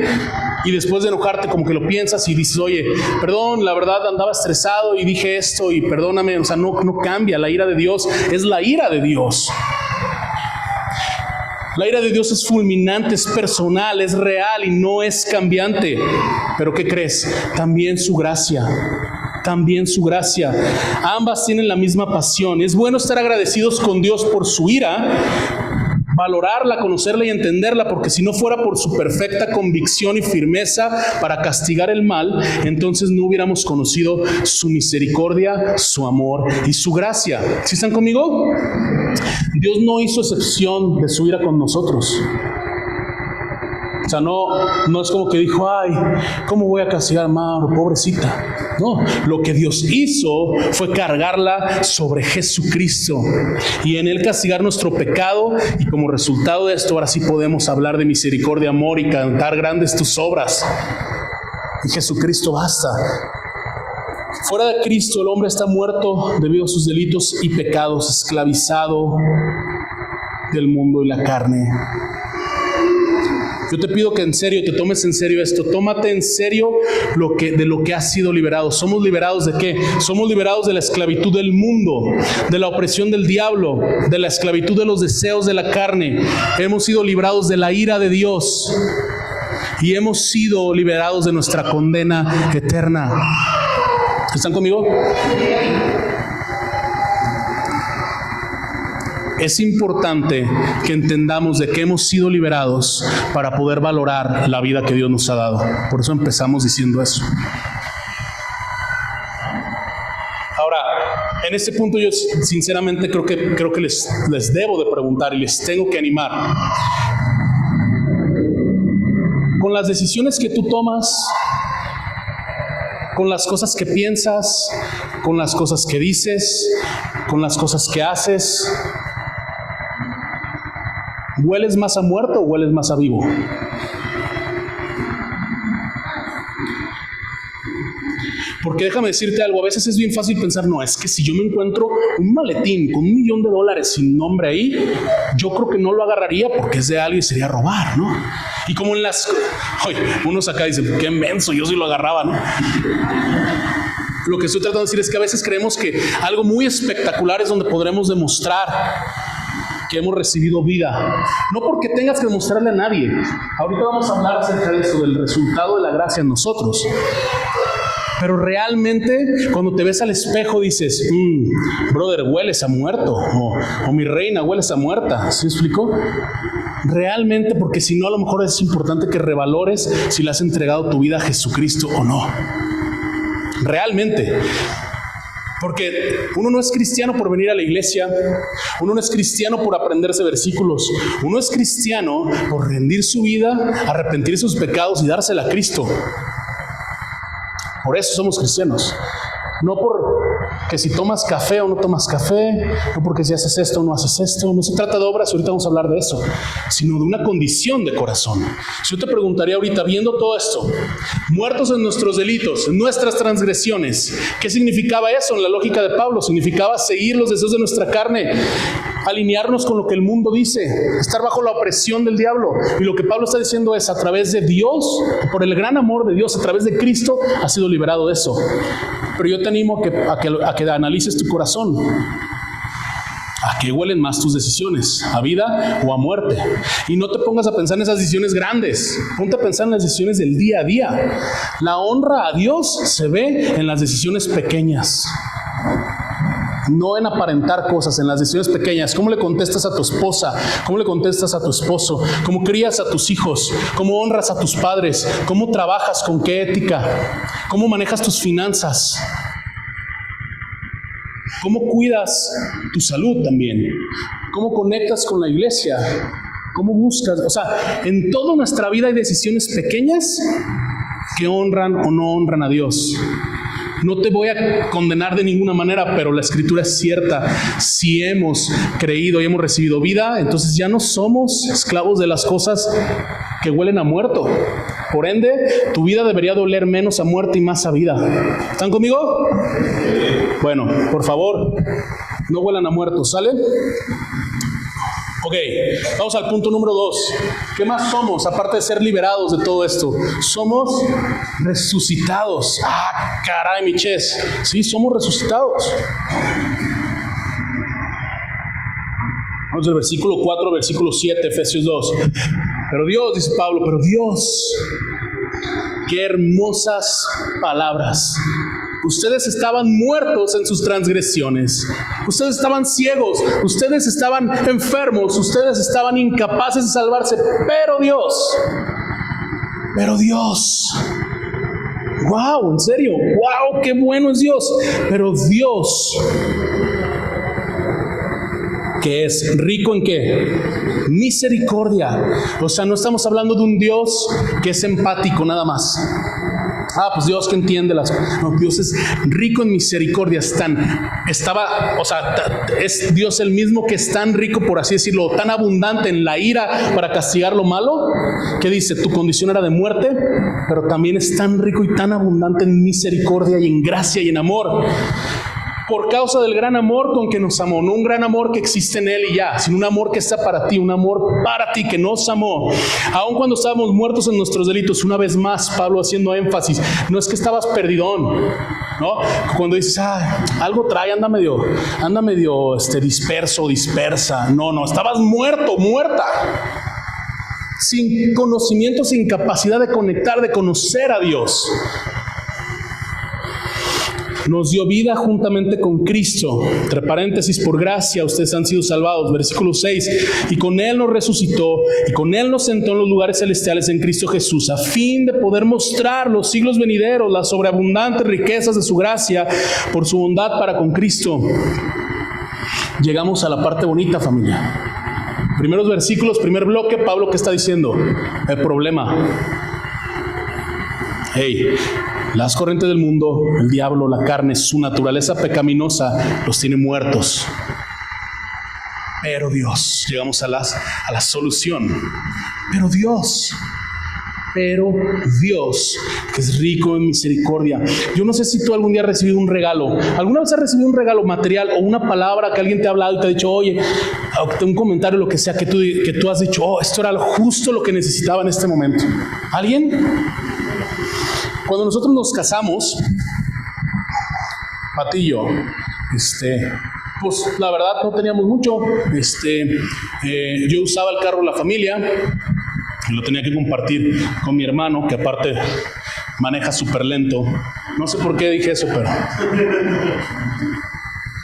y después de enojarte como que lo piensas y dices, oye, perdón, la verdad andaba estresado y dije esto y perdóname. O sea, no cambia. La ira de Dios es la ira de Dios. La ira de Dios es fulminante, es personal, es real y no es cambiante. Pero ¿qué crees? También su gracia. Ambas tienen la misma pasión. Es bueno estar agradecidos con Dios por su ira, valorarla, conocerla y entenderla, porque si no fuera por su perfecta convicción y firmeza para castigar el mal, entonces no hubiéramos conocido su misericordia, su amor y su gracia. ¿Sí están conmigo? Dios no hizo excepción de su ira con nosotros. O sea, no es como que dijo, ay, ¿cómo voy a castigar a Mauro? Pobrecita. No, lo que Dios hizo fue cargarla sobre Jesucristo y en Él castigar nuestro pecado, y como resultado de esto ahora sí podemos hablar de misericordia, amor y cantar grandes tus obras. Y Jesucristo basta. Fuera de Cristo el hombre está muerto debido a sus delitos y pecados, esclavizado del mundo y la carne. Yo te pido que en serio te tomes en serio esto. Tómate en serio de lo que has sido liberado. ¿Somos liberados de qué? Somos liberados de la esclavitud del mundo, de la opresión del diablo, de la esclavitud de los deseos de la carne. Hemos sido librados de la ira de Dios y hemos sido liberados de nuestra condena eterna. ¿Están conmigo? Es importante que entendamos de que hemos sido liberados para poder valorar la vida que Dios nos ha dado. Por eso empezamos diciendo eso. Ahora, en este punto yo sinceramente creo que les debo de preguntar y les tengo que animar. Con las decisiones que tú tomas, con las cosas que piensas, con las cosas que dices, con las cosas que haces, ¿hueles más a muerto o hueles más a vivo? Porque déjame decirte algo, a veces es bien fácil pensar, no, es que si yo me encuentro un maletín con $1,000,000 sin nombre ahí, yo creo que no lo agarraría porque es de alguien y sería robar, ¿no? Y como en las... Oye, unos acá dicen, qué menso, yo sí lo agarraba, ¿no? Lo que estoy tratando de decir es que a veces creemos que algo muy espectacular es donde podremos demostrar que hemos recibido vida. No porque tengas que demostrarle a nadie. Ahorita vamos a hablar acerca de eso, del resultado de la gracia en nosotros. Pero realmente, cuando te ves al espejo dices, brother, hueles a muerto. O mi reina, hueles a muerta. ¿Sí me explico? Realmente, porque si no, a lo mejor es importante que revalores si le has entregado tu vida a Jesucristo o no. Realmente. Porque uno no es cristiano por venir a la iglesia, uno no es cristiano por aprenderse versículos, uno es cristiano por rendir su vida, arrepentir sus pecados y dársela a Cristo. Por eso somos cristianos. No por que si tomas café o no tomas café, no porque si haces esto o no haces esto. No se trata de obras, ahorita vamos a hablar de eso, sino de una condición de corazón. Si yo te preguntaría ahorita, viendo todo esto, muertos en nuestros delitos, en nuestras transgresiones, ¿qué significaba eso en la lógica de Pablo? Significaba seguir los deseos de nuestra carne. alinearnos con lo que el mundo dice, estar bajo la opresión del diablo. Y lo que Pablo está diciendo es, a través de Dios, por el gran amor de Dios, a través de Cristo, has sido liberado de eso. Pero yo te animo a que analices tu corazón. ¿A qué huelen más tus decisiones? ¿A vida o a muerte? Y no te pongas a pensar en esas decisiones grandes. Ponte a pensar en las decisiones del día a día. La honra a Dios se ve en las decisiones pequeñas. No en aparentar cosas, en las decisiones pequeñas. ¿Cómo le contestas a tu esposa? ¿Cómo le contestas a tu esposo? ¿Cómo crías a tus hijos? ¿Cómo honras a tus padres? ¿Cómo trabajas? ¿Con qué ética? ¿Cómo manejas tus finanzas? ¿Cómo cuidas tu salud también? ¿Cómo conectas con la iglesia? ¿Cómo buscas? O sea, en toda nuestra vida hay decisiones pequeñas que honran o no honran a Dios. No te voy a condenar de ninguna manera, pero la Escritura es cierta. Si hemos creído y hemos recibido vida, entonces ya no somos esclavos de las cosas que huelen a muerto. Por ende, tu vida debería doler menos a muerte y más a vida. ¿Están conmigo? Bueno, por favor, no huelan a muerto, ¿sale? Ok, vamos al punto número 2. ¿Qué más somos, aparte de ser liberados de todo esto? Somos resucitados. Ah, caray, mi ches. Sí, somos resucitados. Vamos al versículo 4, versículo 7, Efesios 2. Pero Dios, dice Pablo, pero Dios, qué hermosas palabras. Ustedes estaban muertos en sus transgresiones. Ustedes estaban ciegos. Ustedes estaban enfermos. Ustedes estaban incapaces de salvarse. Pero Dios. Wow, en serio. Wow, qué bueno es Dios. Pero Dios, que es rico en ¿qué? Misericordia. O sea, no estamos hablando de un Dios que es empático nada más. Pues Dios que entiende las cosas. No, Dios es rico en misericordia. Es Dios el mismo que es tan rico, por así decirlo, tan abundante en la ira para castigar lo malo, que dice, tu condición era de muerte, pero también es tan rico y tan abundante en misericordia y en gracia y en amor. Por causa del gran amor con que nos amó, no un gran amor que existe en Él y ya, sino un amor que está para ti, un amor para ti que nos amó. Aun cuando estábamos muertos en nuestros delitos, una vez más, Pablo haciendo énfasis, no es que estabas perdidón, ¿no? Cuando dices, algo trae, anda medio disperso, dispersa. No, estabas muerto, muerta. Sin conocimiento, sin capacidad de conectar, de conocer a Dios. Nos dio vida juntamente con Cristo. Entre paréntesis, por gracia ustedes han sido salvados. Versículo 6. Y con Él nos resucitó y con Él nos sentó en los lugares celestiales en Cristo Jesús, a fin de poder mostrar los siglos venideros las sobreabundantes riquezas de su gracia por su bondad para con Cristo. Llegamos a la parte bonita, familia. Primeros versículos, primer bloque. Pablo, ¿qué está diciendo? El problema. Las corrientes del mundo, el diablo, la carne, su naturaleza pecaminosa los tiene muertos. Pero Dios, llegamos a la solución. Pero Dios, que es rico en misericordia. Yo no sé si tú algún día has recibido un regalo. ¿Alguna vez has recibido un regalo material o una palabra que alguien te ha hablado y te ha dicho, oye, un comentario, lo que sea, que tú has dicho, esto era justo lo que necesitaba en este momento? ¿Alguien? Cuando nosotros nos casamos, Pati y yo, pues la verdad no teníamos mucho. Yo usaba el carro de la familia y lo tenía que compartir con mi hermano, que aparte maneja súper lento. No sé por qué dije eso, pero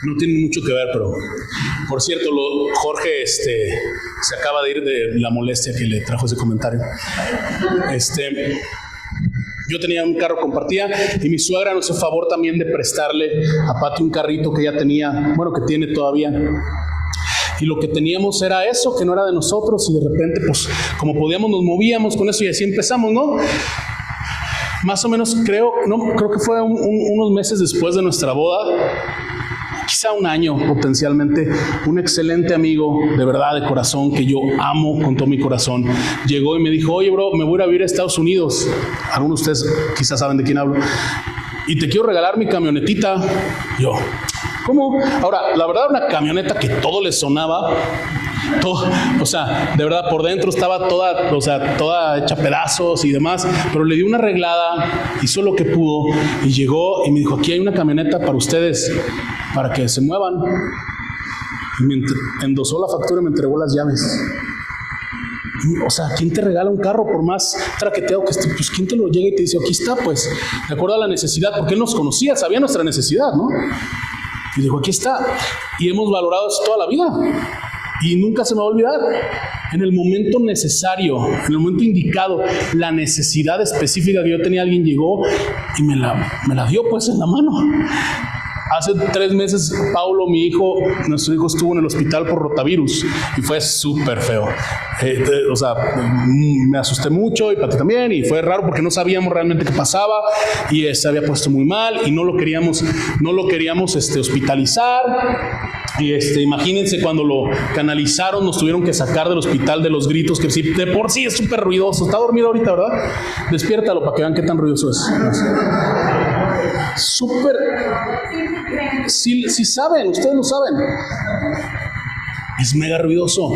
no tiene mucho que ver. Pero por cierto, Jorge se acaba de ir de la molestia que le trajo ese comentario. Yo tenía un carro compartida y mi suegra nos hizo favor también de prestarle a Pati un carrito que ella tenía, que tiene todavía. Y lo que teníamos era eso, que no era de nosotros, y de repente, pues, como podíamos, nos movíamos con eso y así empezamos, ¿no? Más o menos creo que fue unos meses después de nuestra boda, quizá un año potencialmente, un excelente amigo, de verdad, de corazón, que yo amo con todo mi corazón, llegó y me dijo, oye bro, me voy a ir a vivir a Estados Unidos. Algunos de ustedes quizás saben de quién hablo. Y te quiero regalar mi camionetita. Yo, ¿Cómo? Ahora, la verdad, una camioneta que todo le sonaba, todo, o sea, de verdad, por dentro estaba toda, o sea, toda hecha pedazos y demás, pero le dio una arreglada, hizo lo que pudo y llegó y me dijo, aquí hay una camioneta para ustedes, para que se muevan. Y me endosó la factura y me entregó las llaves. O sea, ¿quién te regala un carro por más traqueteado que esté? Pues ¿quién te lo llega y te dice, aquí está, pues, de acuerdo a la necesidad? Porque él nos conocía, sabía nuestra necesidad, ¿no? Y dijo, aquí está. Y hemos valorado eso toda la vida. Y nunca se me va a olvidar. En el momento necesario, en el momento indicado, la necesidad específica que yo tenía, alguien llegó y me la dio pues en la mano. Hace 3 meses, Paulo, mi hijo, nuestro hijo estuvo en el hospital por rotavirus y fue súper feo. O sea, me asusté mucho y Pati también, y fue raro porque no sabíamos realmente qué pasaba y se había puesto muy mal y no lo queríamos hospitalizar. Y imagínense cuando lo canalizaron, nos tuvieron que sacar del hospital de los gritos, que de por sí es súper ruidoso. Está dormido ahorita, ¿verdad? Despiértalo para que vean qué tan ruidoso es. Súper. Si saben, ustedes lo saben. Es mega ruidoso.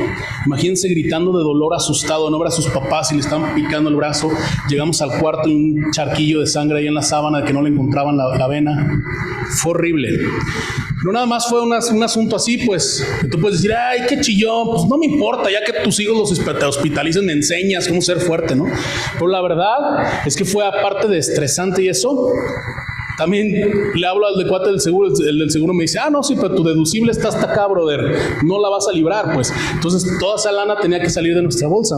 Imagínense gritando de dolor, asustado, no ver a sus papás y le estaban picando el brazo. Llegamos al cuarto y un charquillo de sangre ahí en la sábana de que no le encontraban la vena. Fue horrible. No nada más fue un asunto así, pues, que tú puedes decir, ay, qué chillón, pues no me importa, ya que tus hijos te hospitalicen, me enseñas cómo ser fuerte, ¿no? Pero la verdad es que fue, aparte de estresante y eso, también le hablo al de cuate del seguro, el del seguro me dice, no, sí, pero tu deducible está hasta acá, brother, no la vas a librar, pues. Entonces toda esa lana tenía que salir de nuestra bolsa.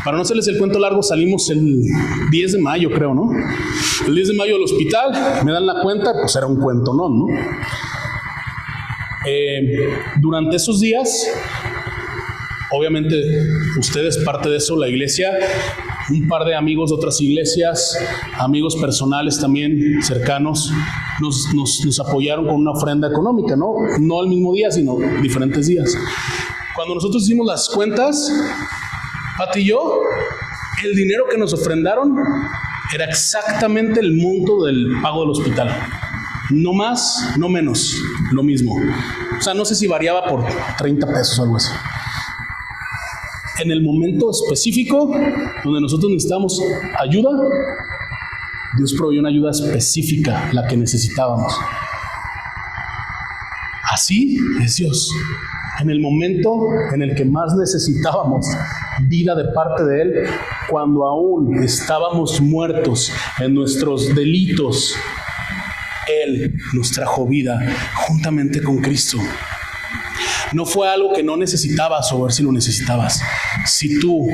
Para no hacerles el cuento largo, salimos el 10 de mayo, creo, ¿no? El 10 de mayo del hospital, me dan la cuenta, pues era un cuento, ¿no? Durante esos días, obviamente, ustedes parte de eso, la iglesia, un par de amigos de otras iglesias, amigos personales también cercanos, nos apoyaron con una ofrenda económica, ¿no? No al mismo día, sino diferentes días. Cuando nosotros hicimos las cuentas, Pati y yo, el dinero que nos ofrendaron era exactamente el monto del pago del hospital. No más, no menos, lo mismo. O sea, no sé si variaba por 30 pesos o algo así. En el momento específico donde nosotros necesitábamos ayuda, Dios proveyó una ayuda específica, la que necesitábamos. Así es Dios. En el momento en el que más necesitábamos vida de parte de Él, cuando aún estábamos muertos en nuestros delitos, Él nos trajo vida juntamente con Cristo. No fue algo que no necesitabas o ver si lo necesitabas. Si tú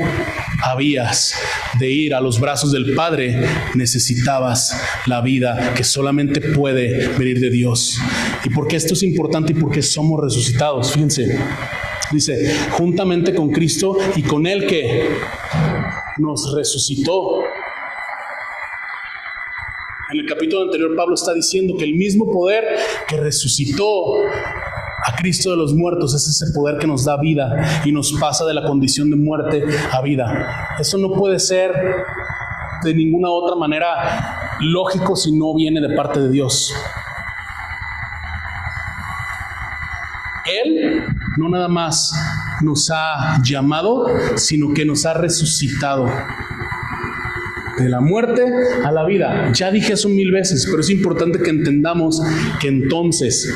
habías de ir a los brazos del Padre, necesitabas la vida que solamente puede venir de Dios. ¿Y por qué esto es importante y por qué somos resucitados? Fíjense, dice, juntamente con Cristo y con Él que nos resucitó. En el capítulo anterior Pablo está diciendo que el mismo poder que resucitó a Cristo de los muertos es ese poder que nos da vida y nos pasa de la condición de muerte a vida. Eso no puede ser de ninguna otra manera lógico si no viene de parte de Dios. Él no nada más nos ha llamado, sino que nos ha resucitado. De la muerte a la vida. Ya dije eso 1000 veces, pero es importante que entendamos que entonces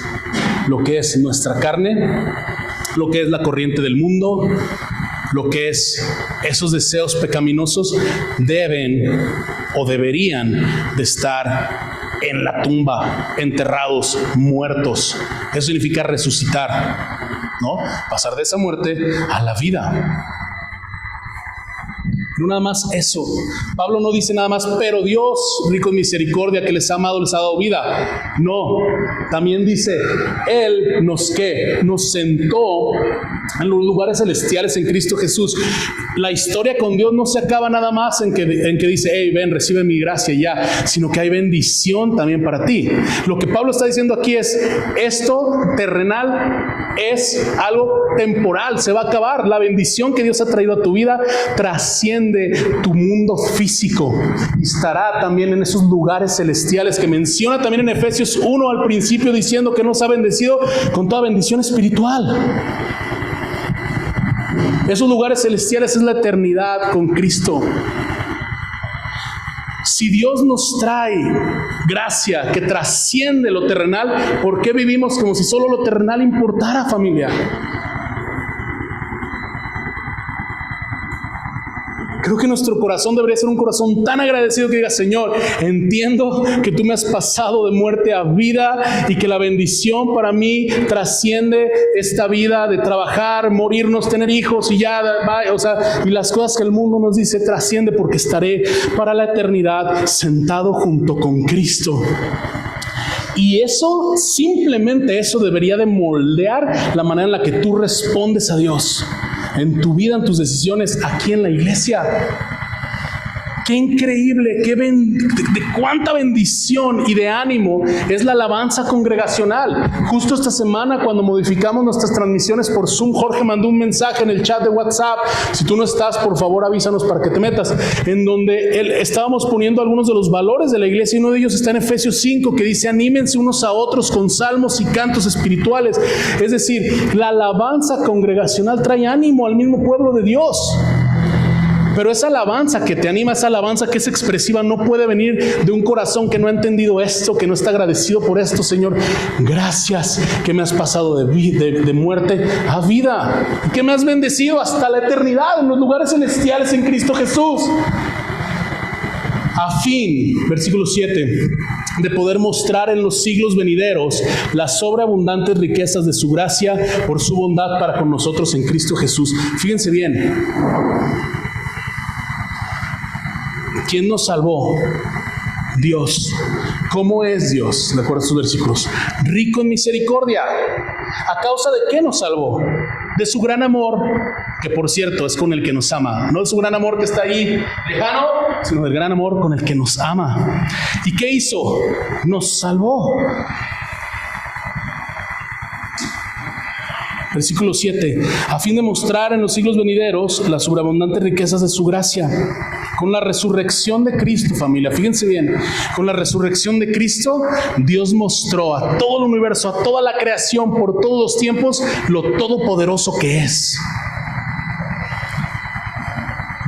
lo que es nuestra carne, lo que es la corriente del mundo, lo que es esos deseos pecaminosos deben o deberían de estar en la tumba, enterrados, muertos. Eso significa resucitar, ¿no? Pasar de esa muerte a la vida. No nada más eso. Pablo no dice nada más, pero Dios, rico en misericordia, que les ha amado, les ha dado vida. No, también dice, Él nos sentó en los lugares celestiales en Cristo Jesús. La historia con Dios no se acaba nada más en que dice, hey, ven, recibe mi gracia ya, sino que hay bendición también para ti. Lo que Pablo está diciendo aquí es, esto terrenal es algo temporal, se va a acabar. La bendición que Dios ha traído a tu vida trasciende tu mundo físico y estará también en esos lugares celestiales que menciona también en Efesios 1 al principio, diciendo que nos ha bendecido con toda bendición espiritual. Esos lugares celestiales es la eternidad con Cristo. Si Dios nos trae gracia que trasciende lo terrenal, ¿por qué vivimos como si solo lo terrenal importara, familia? Creo que nuestro corazón debería ser un corazón tan agradecido que diga: Señor, entiendo que tú me has pasado de muerte a vida y que la bendición para mí trasciende esta vida de trabajar, morirnos, tener hijos y ya, y las cosas que el mundo nos dice trasciende, porque estaré para la eternidad sentado junto con Cristo. Y eso, simplemente eso debería de moldear la manera en la que tú respondes a Dios en tu vida, en tus decisiones, aquí en la iglesia. Qué increíble, de cuánta bendición y de ánimo es la alabanza congregacional. Justo esta semana, cuando modificamos nuestras transmisiones por Zoom, Jorge mandó un mensaje en el chat de WhatsApp. Si tú no estás, por favor avísanos para que te metas, en donde estábamos poniendo algunos de los valores de la iglesia, y uno de ellos está en Efesios 5, que dice: anímense unos a otros con salmos y cantos espirituales. Es decir, la alabanza congregacional trae ánimo al mismo pueblo de Dios. Pero esa alabanza que te anima, esa alabanza que es expresiva, no puede venir de un corazón que no ha entendido esto, que no está agradecido por esto. Señor, gracias que me has pasado de muerte a vida, que me has bendecido hasta la eternidad en los lugares celestiales en Cristo Jesús. A fin, versículo 7, de poder mostrar en los siglos venideros las sobreabundantes riquezas de su gracia por su bondad para con nosotros en Cristo Jesús. Fíjense bien. ¿Quién nos salvó? Dios. ¿Cómo es Dios? De acuerdo a estos versículos. Rico en misericordia. ¿A causa de qué nos salvó? De su gran amor, que por cierto es con el que nos ama. No de su gran amor que está ahí lejano, sino del gran amor con el que nos ama. ¿Y qué hizo? Nos salvó. Versículo 7, a fin de mostrar en los siglos venideros las sobreabundantes riquezas de su gracia. Con la resurrección de Cristo, familia, fíjense bien, con la resurrección de Cristo, Dios mostró a todo el universo, a toda la creación, por todos los tiempos, lo todopoderoso que es.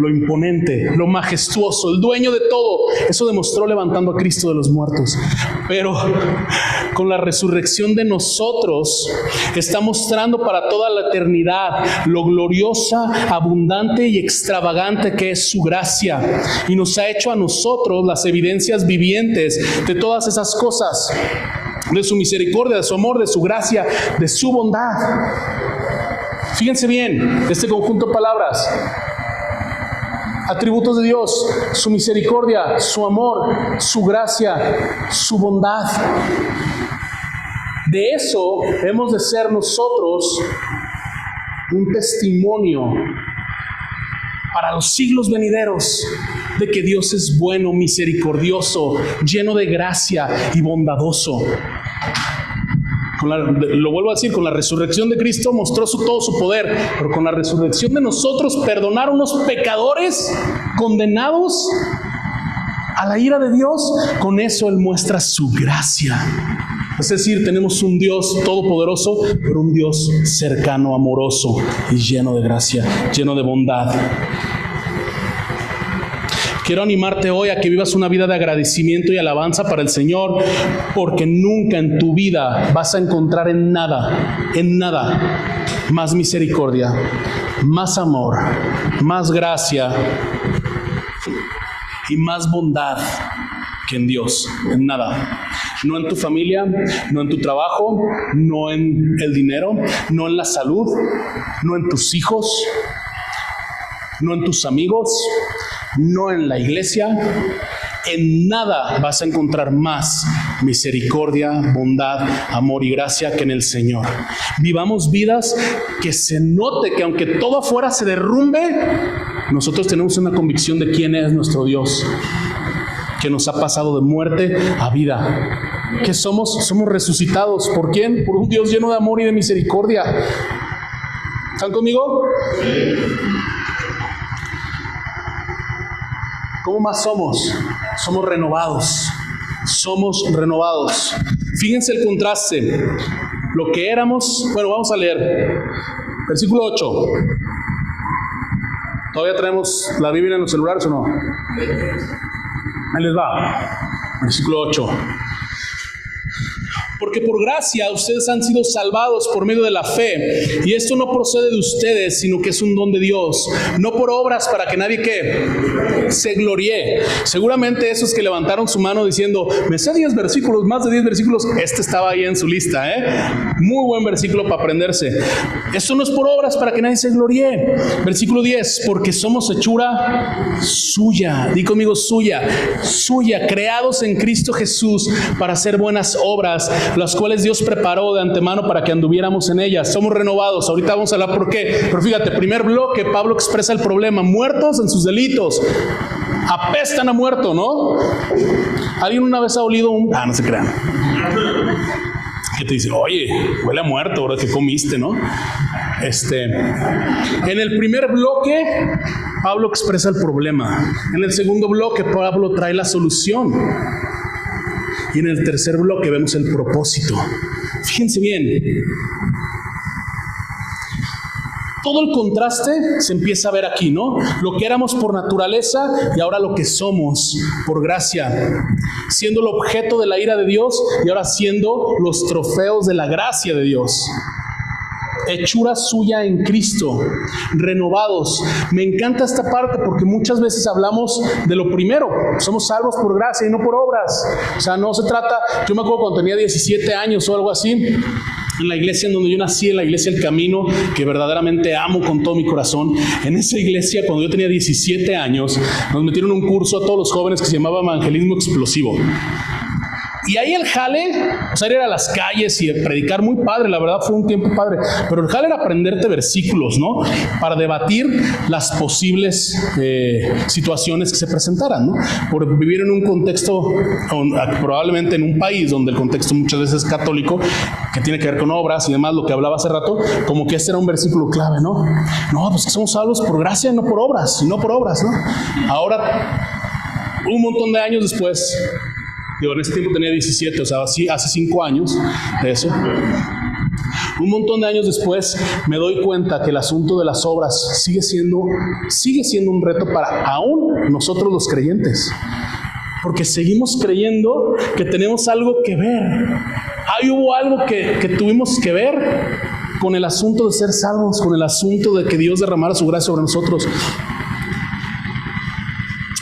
Lo imponente, lo majestuoso, el dueño de todo. Eso demostró levantando a Cristo de los muertos. Pero con la resurrección de nosotros, está mostrando para toda la eternidad lo gloriosa, abundante y extravagante que es su gracia. Y nos ha hecho a nosotros las evidencias vivientes de todas esas cosas, de su misericordia, de su amor, de su gracia, de su bondad. Fíjense bien este conjunto de palabras. Atributos de Dios: su misericordia, su amor, su gracia, su bondad. De eso hemos de ser nosotros un testimonio para los siglos venideros de que Dios es bueno, misericordioso, lleno de gracia y bondadoso. Lo vuelvo a decir, con la resurrección de Cristo mostró todo su poder, pero con la resurrección de nosotros, perdonar a unos pecadores condenados a la ira de Dios, con eso Él muestra su gracia. Es decir, tenemos un Dios todopoderoso, pero un Dios cercano, amoroso y lleno de gracia, lleno de bondad. Quiero animarte hoy a que vivas una vida de agradecimiento y alabanza para el Señor, porque nunca en tu vida vas a encontrar en nada, más misericordia, más amor, más gracia y más bondad que en Dios, en nada. No en tu familia, no en tu trabajo, no en el dinero, no en la salud, no en tus hijos, no en tus amigos, no en la iglesia. En nada vas a encontrar más misericordia, bondad, amor y gracia que en el Señor. Vivamos vidas que se note que aunque todo afuera se derrumbe, nosotros tenemos una convicción de quién es nuestro Dios, que nos ha pasado de muerte a vida. que somos resucitados. ¿Por quién? Por un Dios lleno de amor y de misericordia. ¿Están conmigo? ¿Cómo más somos? Somos renovados. Somos renovados. Fíjense el contraste. Lo que éramos, bueno, vamos a leer. Versículo 8. ¿Todavía traemos la Biblia en los celulares o no? Ahí les va. Versículo 8. Porque por gracia ustedes han sido salvados por medio de la fe, y esto no procede de ustedes, sino que es un don de Dios, no por obras para que nadie ¿qué? Se gloríe. Seguramente esos que levantaron su mano diciendo, me sé 10 versículos, más de 10 versículos, este estaba ahí en su lista, muy buen versículo para aprenderse. Esto no es por obras para que nadie se gloríe. Versículo 10, porque somos hechura suya. Di conmigo, suya, creados en Cristo Jesús para hacer buenas obras, las cuales Dios preparó de antemano para que anduviéramos en ellas. Somos renovados. Ahorita vamos a hablar por qué. Pero fíjate, primer bloque, Pablo expresa el problema. Muertos en sus delitos. Apestan a muerto, ¿no? ¿Alguien una vez ha olido un... no se crean. Que te dice, oye, huele a muerto, ahora que comiste, ¿no? En el primer bloque, Pablo expresa el problema. En el segundo bloque, Pablo trae la solución. Y en el tercer bloque vemos el propósito. Fíjense bien. Todo el contraste se empieza a ver aquí, ¿no? Lo que éramos por naturaleza y ahora lo que somos por gracia. Siendo el objeto de la ira de Dios y ahora siendo los trofeos de la gracia de Dios. Hechura suya en Cristo, renovados. Me encanta esta parte porque muchas veces hablamos de lo primero, somos salvos por gracia y no por obras. O sea, no se trata, yo me acuerdo cuando tenía 17 años o algo así, en la iglesia en donde yo nací, en la iglesia El Camino, que verdaderamente amo con todo mi corazón. En esa iglesia, cuando yo tenía 17 años, nos metieron un curso a todos los jóvenes que se llamaba Evangelismo Explosivo. Y ahí el jale, o sea, ir a las calles y predicar muy padre, la verdad fue un tiempo padre, pero el jale era aprenderte versículos, ¿no? Para debatir las posibles situaciones que se presentaran, ¿no? Por vivir en un contexto, probablemente en un país donde el contexto muchas veces es católico, que tiene que ver con obras y demás, lo que hablaba hace rato, como que ese era un versículo clave, ¿no? No, pues que somos salvos por gracia y no por obras, ¿no? Ahora, un montón de años después, en ese tiempo tenía 17, o sea, hace 5 años de eso. Un montón de años después me doy cuenta que el asunto de las obras sigue siendo un reto para aún nosotros los creyentes. Porque seguimos creyendo que tenemos algo que ver. Ahí hubo algo que tuvimos que ver con el asunto de ser salvos, con el asunto de que Dios derramara su gracia sobre nosotros.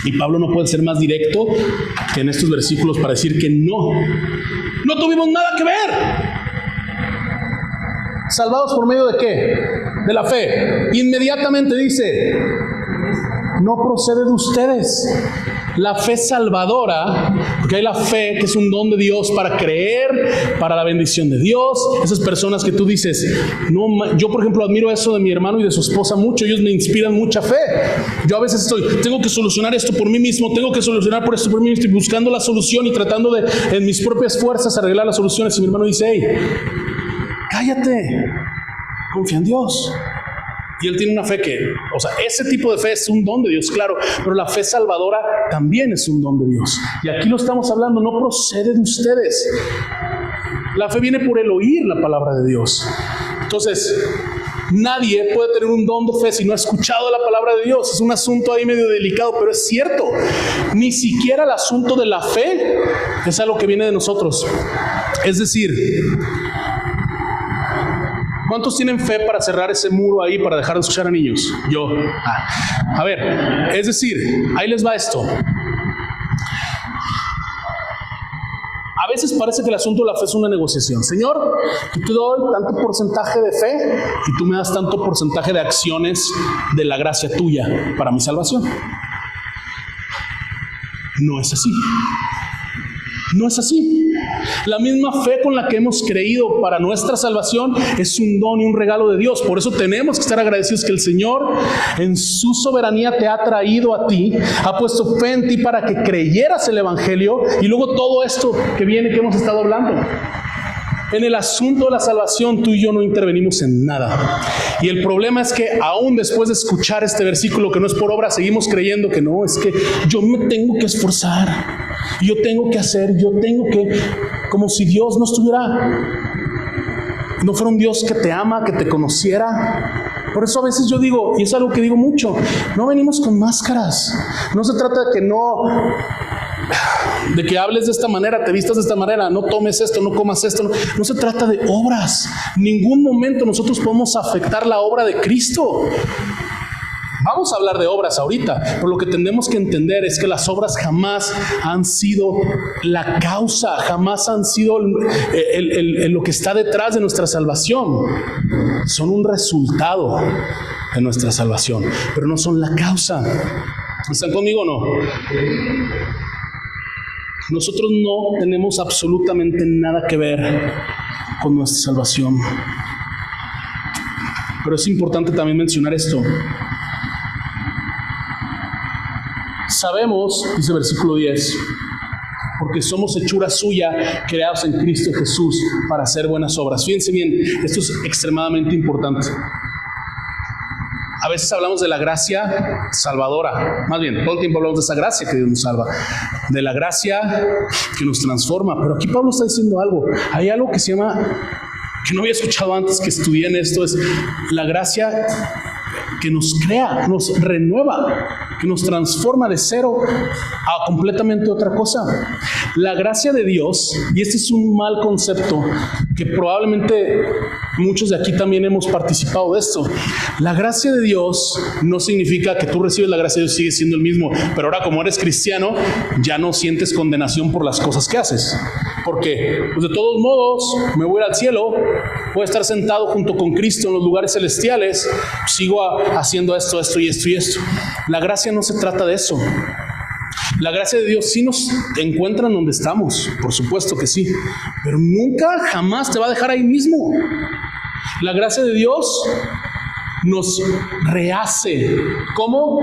Y Pablo no puede ser más directo que en estos versículos para decir que no tuvimos nada que ver. ¿Salvados por medio de qué? De la fe. Inmediatamente dice, no procede de ustedes. La fe salvadora, porque hay la fe que es un don de Dios para creer, para la bendición de Dios. Esas personas que tú dices, no, yo por ejemplo admiro eso de mi hermano y de su esposa mucho, ellos me inspiran mucha fe. Yo a veces tengo que solucionar esto por mí mismo, tengo que solucionar por esto por mí mismo, estoy buscando la solución y tratando de, en mis propias fuerzas, arreglar las soluciones. Y mi hermano dice, hey, cállate, confía en Dios. Y él tiene una fe que, o sea, ese tipo de fe es un don de Dios, claro, pero la fe salvadora también es un don de Dios. Y aquí lo estamos hablando, no procede de ustedes. La fe viene por el oír la palabra de Dios. Entonces, nadie puede tener un don de fe si no ha escuchado la palabra de Dios. Es un asunto ahí medio delicado, pero es cierto. Ni siquiera el asunto de la fe es algo que viene de nosotros. Es decir, ¿cuántos tienen fe para cerrar ese muro ahí para dejar de escuchar a niños? Yo. A ver, es decir, ahí les va esto. A veces parece que el asunto de la fe es una negociación. Señor, yo te doy tanto porcentaje de fe y tú me das tanto porcentaje de acciones de la gracia tuya para mi salvación. No es así. No es así. La misma fe con la que hemos creído para nuestra salvación es un don y un regalo de Dios. Por eso tenemos que estar agradecidos que el Señor en su soberanía te ha traído a ti, ha puesto fe en ti para que creyeras el Evangelio y luego todo esto que viene que hemos estado hablando. En el asunto de la salvación, tú y yo no intervenimos en nada. Y el problema es que aún después de escuchar este versículo que no es por obra, seguimos creyendo que no, es que yo me tengo que esforzar, yo tengo que hacer, yo tengo que, como si Dios no fuera un Dios que te ama, que te conociera. Por eso a veces yo digo, y es algo que digo mucho, no venimos con máscaras. No se trata de que hables de esta manera, te vistas de esta manera, no tomes esto, no comas esto. No se trata de obras. En ningún momento nosotros podemos afectar la obra de Cristo. Vamos a hablar de obras ahorita, pero lo que tenemos que entender es que las obras jamás han sido la causa, jamás han sido lo que está detrás de nuestra salvación. Son un resultado de nuestra salvación, pero no son la causa. ¿Están conmigo o no? Nosotros no tenemos absolutamente nada que ver con nuestra salvación. Pero es importante también mencionar esto. Sabemos, dice versículo 10, porque somos hechura suya, creados en Cristo Jesús para hacer buenas obras. Fíjense bien, esto es extremadamente importante. A veces hablamos de la gracia salvadora, más bien, todo el tiempo hablamos de esa gracia que Dios nos salva, de la gracia que nos transforma, pero aquí Pablo está diciendo algo, hay algo que se llama, que no había escuchado antes que estudié en esto, es la gracia que nos crea, nos renueva, que nos transforma de cero a completamente otra cosa. La gracia de Dios, y este es un mal concepto que probablemente muchos de aquí también hemos participado de esto. La gracia de Dios no significa que tú recibes la gracia de Dios, sigues siendo el mismo, pero ahora como eres cristiano ya no sientes condenación por las cosas que haces. Porque pues de todos modos me voy al cielo, voy a estar sentado junto con Cristo en los lugares celestiales, sigo haciendo esto y esto y esto. La gracia no se trata de eso. La gracia de Dios sí nos encuentra en donde estamos, por supuesto que sí, pero nunca, jamás te va a dejar ahí mismo. La gracia de Dios nos rehace. ¿Cómo?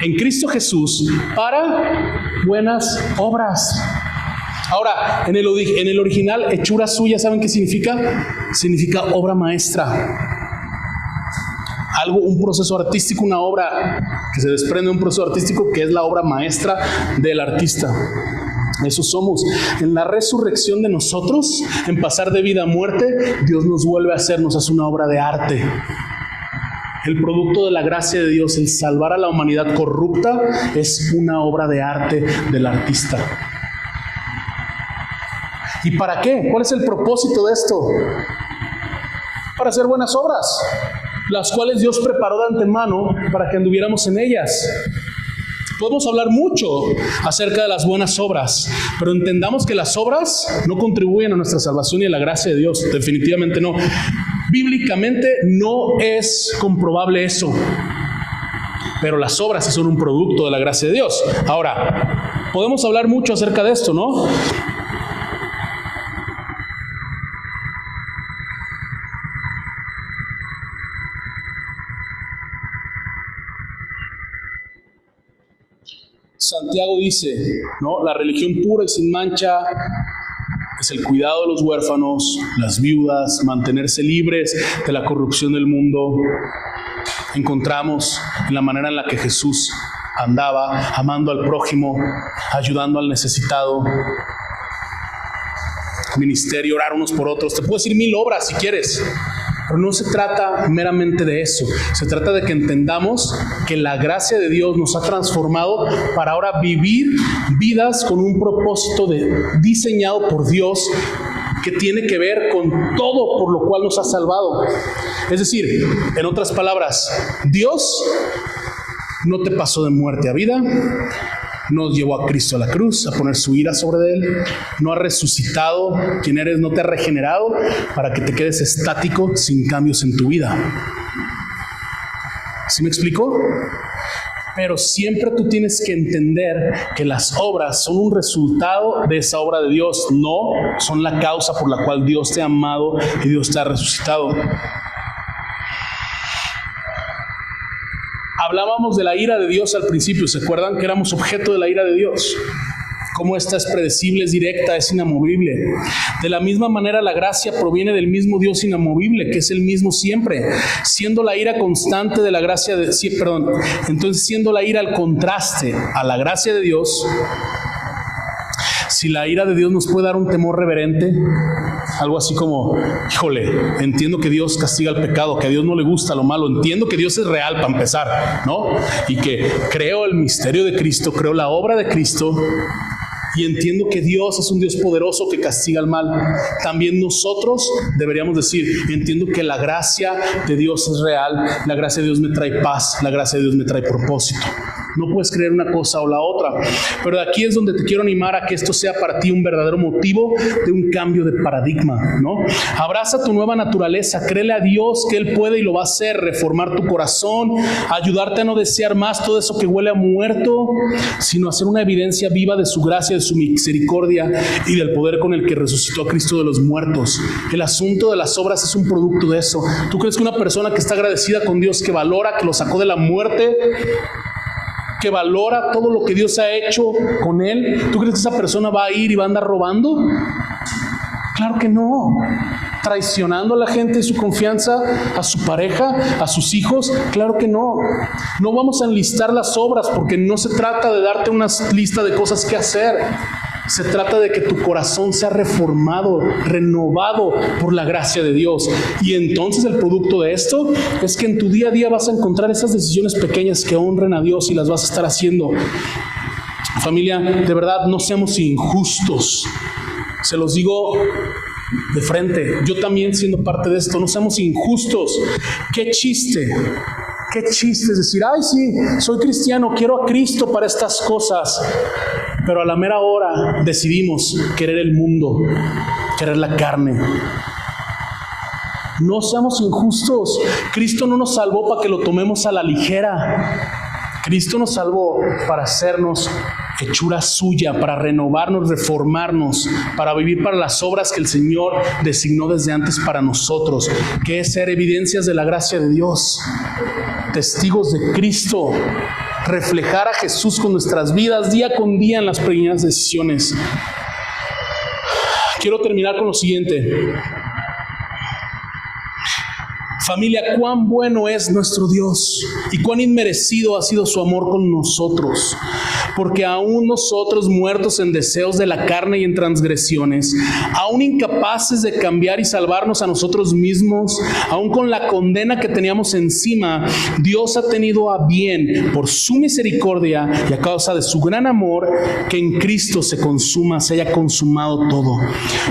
En Cristo Jesús para buenas obras. Ahora, en el original, hechura suya, ¿saben qué significa? Significa obra maestra. Algo, un proceso artístico, una obra que se desprende de un proceso artístico que es la obra maestra del artista. Eso somos. En la resurrección de nosotros, en pasar de vida a muerte, Dios nos vuelve a hacer, nos hace una obra de arte. El producto de la gracia de Dios, el salvar a la humanidad corrupta, es una obra de arte del artista. ¿Y para qué? ¿Cuál es el propósito de esto? Para hacer buenas obras, las cuales Dios preparó de antemano para que anduviéramos en ellas. Podemos hablar mucho acerca de las buenas obras, pero entendamos que las obras no contribuyen a nuestra salvación y a la gracia de Dios. Definitivamente no. Bíblicamente no es comprobable eso, pero las obras sí son un producto de la gracia de Dios. Ahora, podemos hablar mucho acerca de esto, ¿no? Santiago dice, ¿no? La religión pura y sin mancha es el cuidado de los huérfanos, las viudas, mantenerse libres de la corrupción del mundo. Encontramos en la manera en la que Jesús andaba, amando al prójimo, ayudando al necesitado. Ministerio, orar unos por otros. Te puedo decir 1000 obras si quieres. Pero no se trata meramente de eso. Se trata de que entendamos que la gracia de Dios nos ha transformado para ahora vivir vidas con un propósito diseñado por Dios que tiene que ver con todo por lo cual nos ha salvado. Es decir, en otras palabras, Dios no te pasó de muerte a vida, no llevó a Cristo a la cruz a poner su ira sobre él, no ha resucitado quien eres, no te ha regenerado para que te quedes estático sin cambios en tu vida. ¿Sí me explico? Pero siempre tú tienes que entender que las obras son un resultado de esa obra de Dios, no son la causa por la cual Dios te ha amado y Dios te ha resucitado. Hablábamos de la ira de Dios al principio, ¿se acuerdan que éramos objeto de la ira de Dios? Cómo esta es predecible, es directa, es inamovible. De la misma manera, la gracia proviene del mismo Dios inamovible, que es el mismo siempre, siendo la ira constante de la gracia de... Entonces, siendo la ira el contraste a la gracia de Dios, si la ira de Dios nos puede dar un temor reverente, algo así como, híjole, entiendo que Dios castiga el pecado, que a Dios no le gusta lo malo, entiendo que Dios es real para empezar, ¿no? Y que creo el misterio de Cristo, creo la obra de Cristo, y entiendo que Dios es un Dios poderoso que castiga el mal. También nosotros deberíamos decir, entiendo que la gracia de Dios es real, la gracia de Dios me trae paz, la gracia de Dios me trae propósito. No puedes creer una cosa o la otra, pero aquí es donde te quiero animar a que esto sea para ti un verdadero motivo de un cambio de paradigma, ¿no? Abraza tu nueva naturaleza, créele a Dios que Él puede y lo va a hacer, reformar tu corazón, ayudarte a no desear más todo eso que huele a muerto, sino hacer una evidencia viva de su gracia, de su misericordia y del poder con el que resucitó a Cristo de los muertos. El asunto de las obras es un producto de eso. ¿Tú crees que una persona que está agradecida con Dios, que valora, que lo sacó de la muerte, que valora todo lo que Dios ha hecho con él, ¿tú crees que esa persona va a ir y va a andar robando? Claro que no. Traicionando a la gente y su confianza, a su pareja, a sus hijos, claro que no. No vamos a enlistar las obras porque no se trata de darte una lista de cosas que hacer. Se trata de que tu corazón sea reformado, renovado por la gracia de Dios. Y entonces el producto de esto es que en tu día a día vas a encontrar esas decisiones pequeñas que honren a Dios y las vas a estar haciendo. Familia, de verdad, no seamos injustos. Se los digo de frente. Yo también siendo parte de esto, no seamos injustos. Qué chiste es decir, ay sí, soy cristiano, quiero a Cristo para estas cosas. Pero a la mera hora decidimos querer el mundo, querer la carne. No seamos injustos. Cristo no nos salvó para que lo tomemos a la ligera. Cristo nos salvó para hacernos hechura suya, para renovarnos, reformarnos, para vivir para las obras que el Señor designó desde antes para nosotros, que es ser evidencias de la gracia de Dios, testigos de Cristo, reflejar a Jesús con nuestras vidas día con día en las pequeñas decisiones. Quiero terminar con lo siguiente. Familia, cuán bueno es nuestro Dios y cuán inmerecido ha sido su amor con nosotros. Porque aún nosotros, muertos en deseos de la carne y en transgresiones, aún incapaces de cambiar y salvarnos a nosotros mismos, aún con la condena que teníamos encima, Dios ha tenido a bien, por su misericordia y a causa de su gran amor, que en Cristo se haya consumado todo.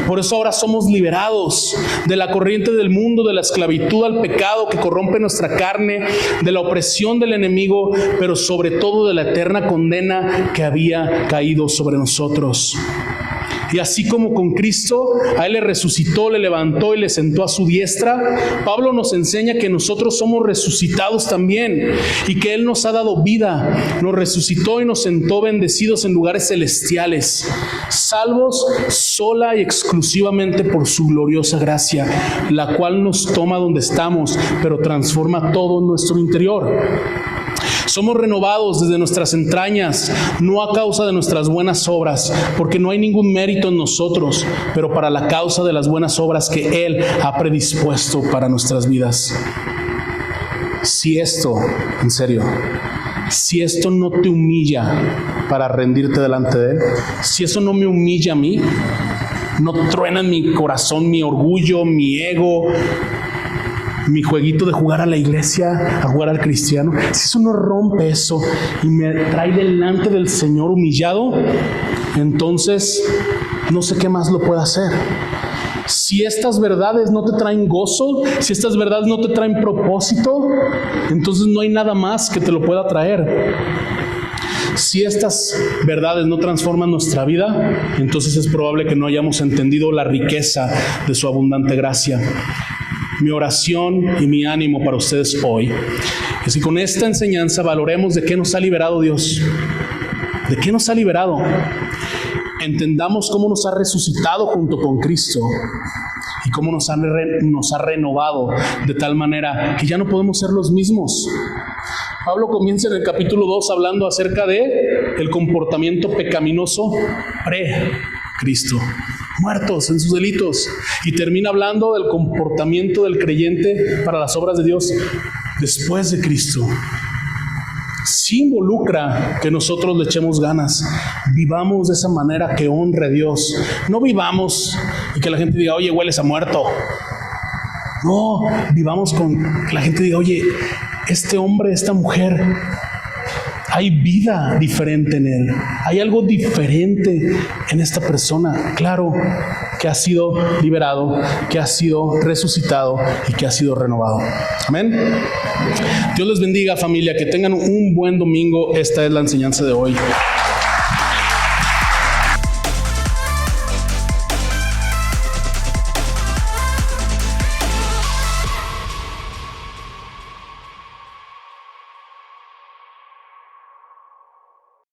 Por eso ahora somos liberados de la corriente del mundo, de la esclavitud al pecado que corrompe nuestra carne, de la opresión del enemigo, pero sobre todo de la eterna condena que había caído sobre nosotros. Y así como con Cristo, a Él le resucitó, le levantó y le sentó a su diestra, Pablo nos enseña que nosotros somos resucitados también y que Él nos ha dado vida, nos resucitó y nos sentó bendecidos en lugares celestiales, salvos sola y exclusivamente por su gloriosa gracia, la cual nos toma donde estamos, pero transforma todo nuestro interior. Somos renovados desde nuestras entrañas, no a causa de nuestras buenas obras, porque no hay ningún mérito en nosotros, pero para la causa de las buenas obras que Él ha predispuesto para nuestras vidas. Si esto, en serio, si esto no te humilla para rendirte delante de Él, si eso no me humilla a mí, no truena en mi corazón mi orgullo, mi ego, mi jueguito de jugar a la iglesia, a jugar al cristiano, si eso no rompe eso y me trae delante del Señor humillado, entonces no sé qué más lo puedo hacer. Si estas verdades no te traen gozo, si estas verdades no te traen propósito, entonces no hay nada más que te lo pueda traer. Si estas verdades no transforman nuestra vida, entonces es probable que no hayamos entendido la riqueza de su abundante gracia. mi oración y mi ánimo para ustedes hoy es que con esta enseñanza valoremos de qué nos ha liberado Dios. ¿De qué nos ha liberado? Entendamos cómo nos ha resucitado junto con Cristo y cómo nos ha renovado de tal manera que ya no podemos ser los mismos. Pablo comienza en el capítulo 2 hablando acerca de el comportamiento pecaminoso pre-Cristo, muertos en sus delitos, y termina hablando del comportamiento del creyente para las obras de Dios después de Cristo. Sí involucra que nosotros le echemos ganas, vivamos de esa manera que honre a Dios. No vivamos y que la gente diga, oye, hueles a muerto. No, vivamos con que la gente diga, oye, este hombre, esta mujer, hay vida diferente en él. Hay algo diferente en esta persona. Claro, que ha sido liberado, que ha sido resucitado y que ha sido renovado. Amén. Dios les bendiga, familia. Que tengan un buen domingo. Esta es la enseñanza de hoy.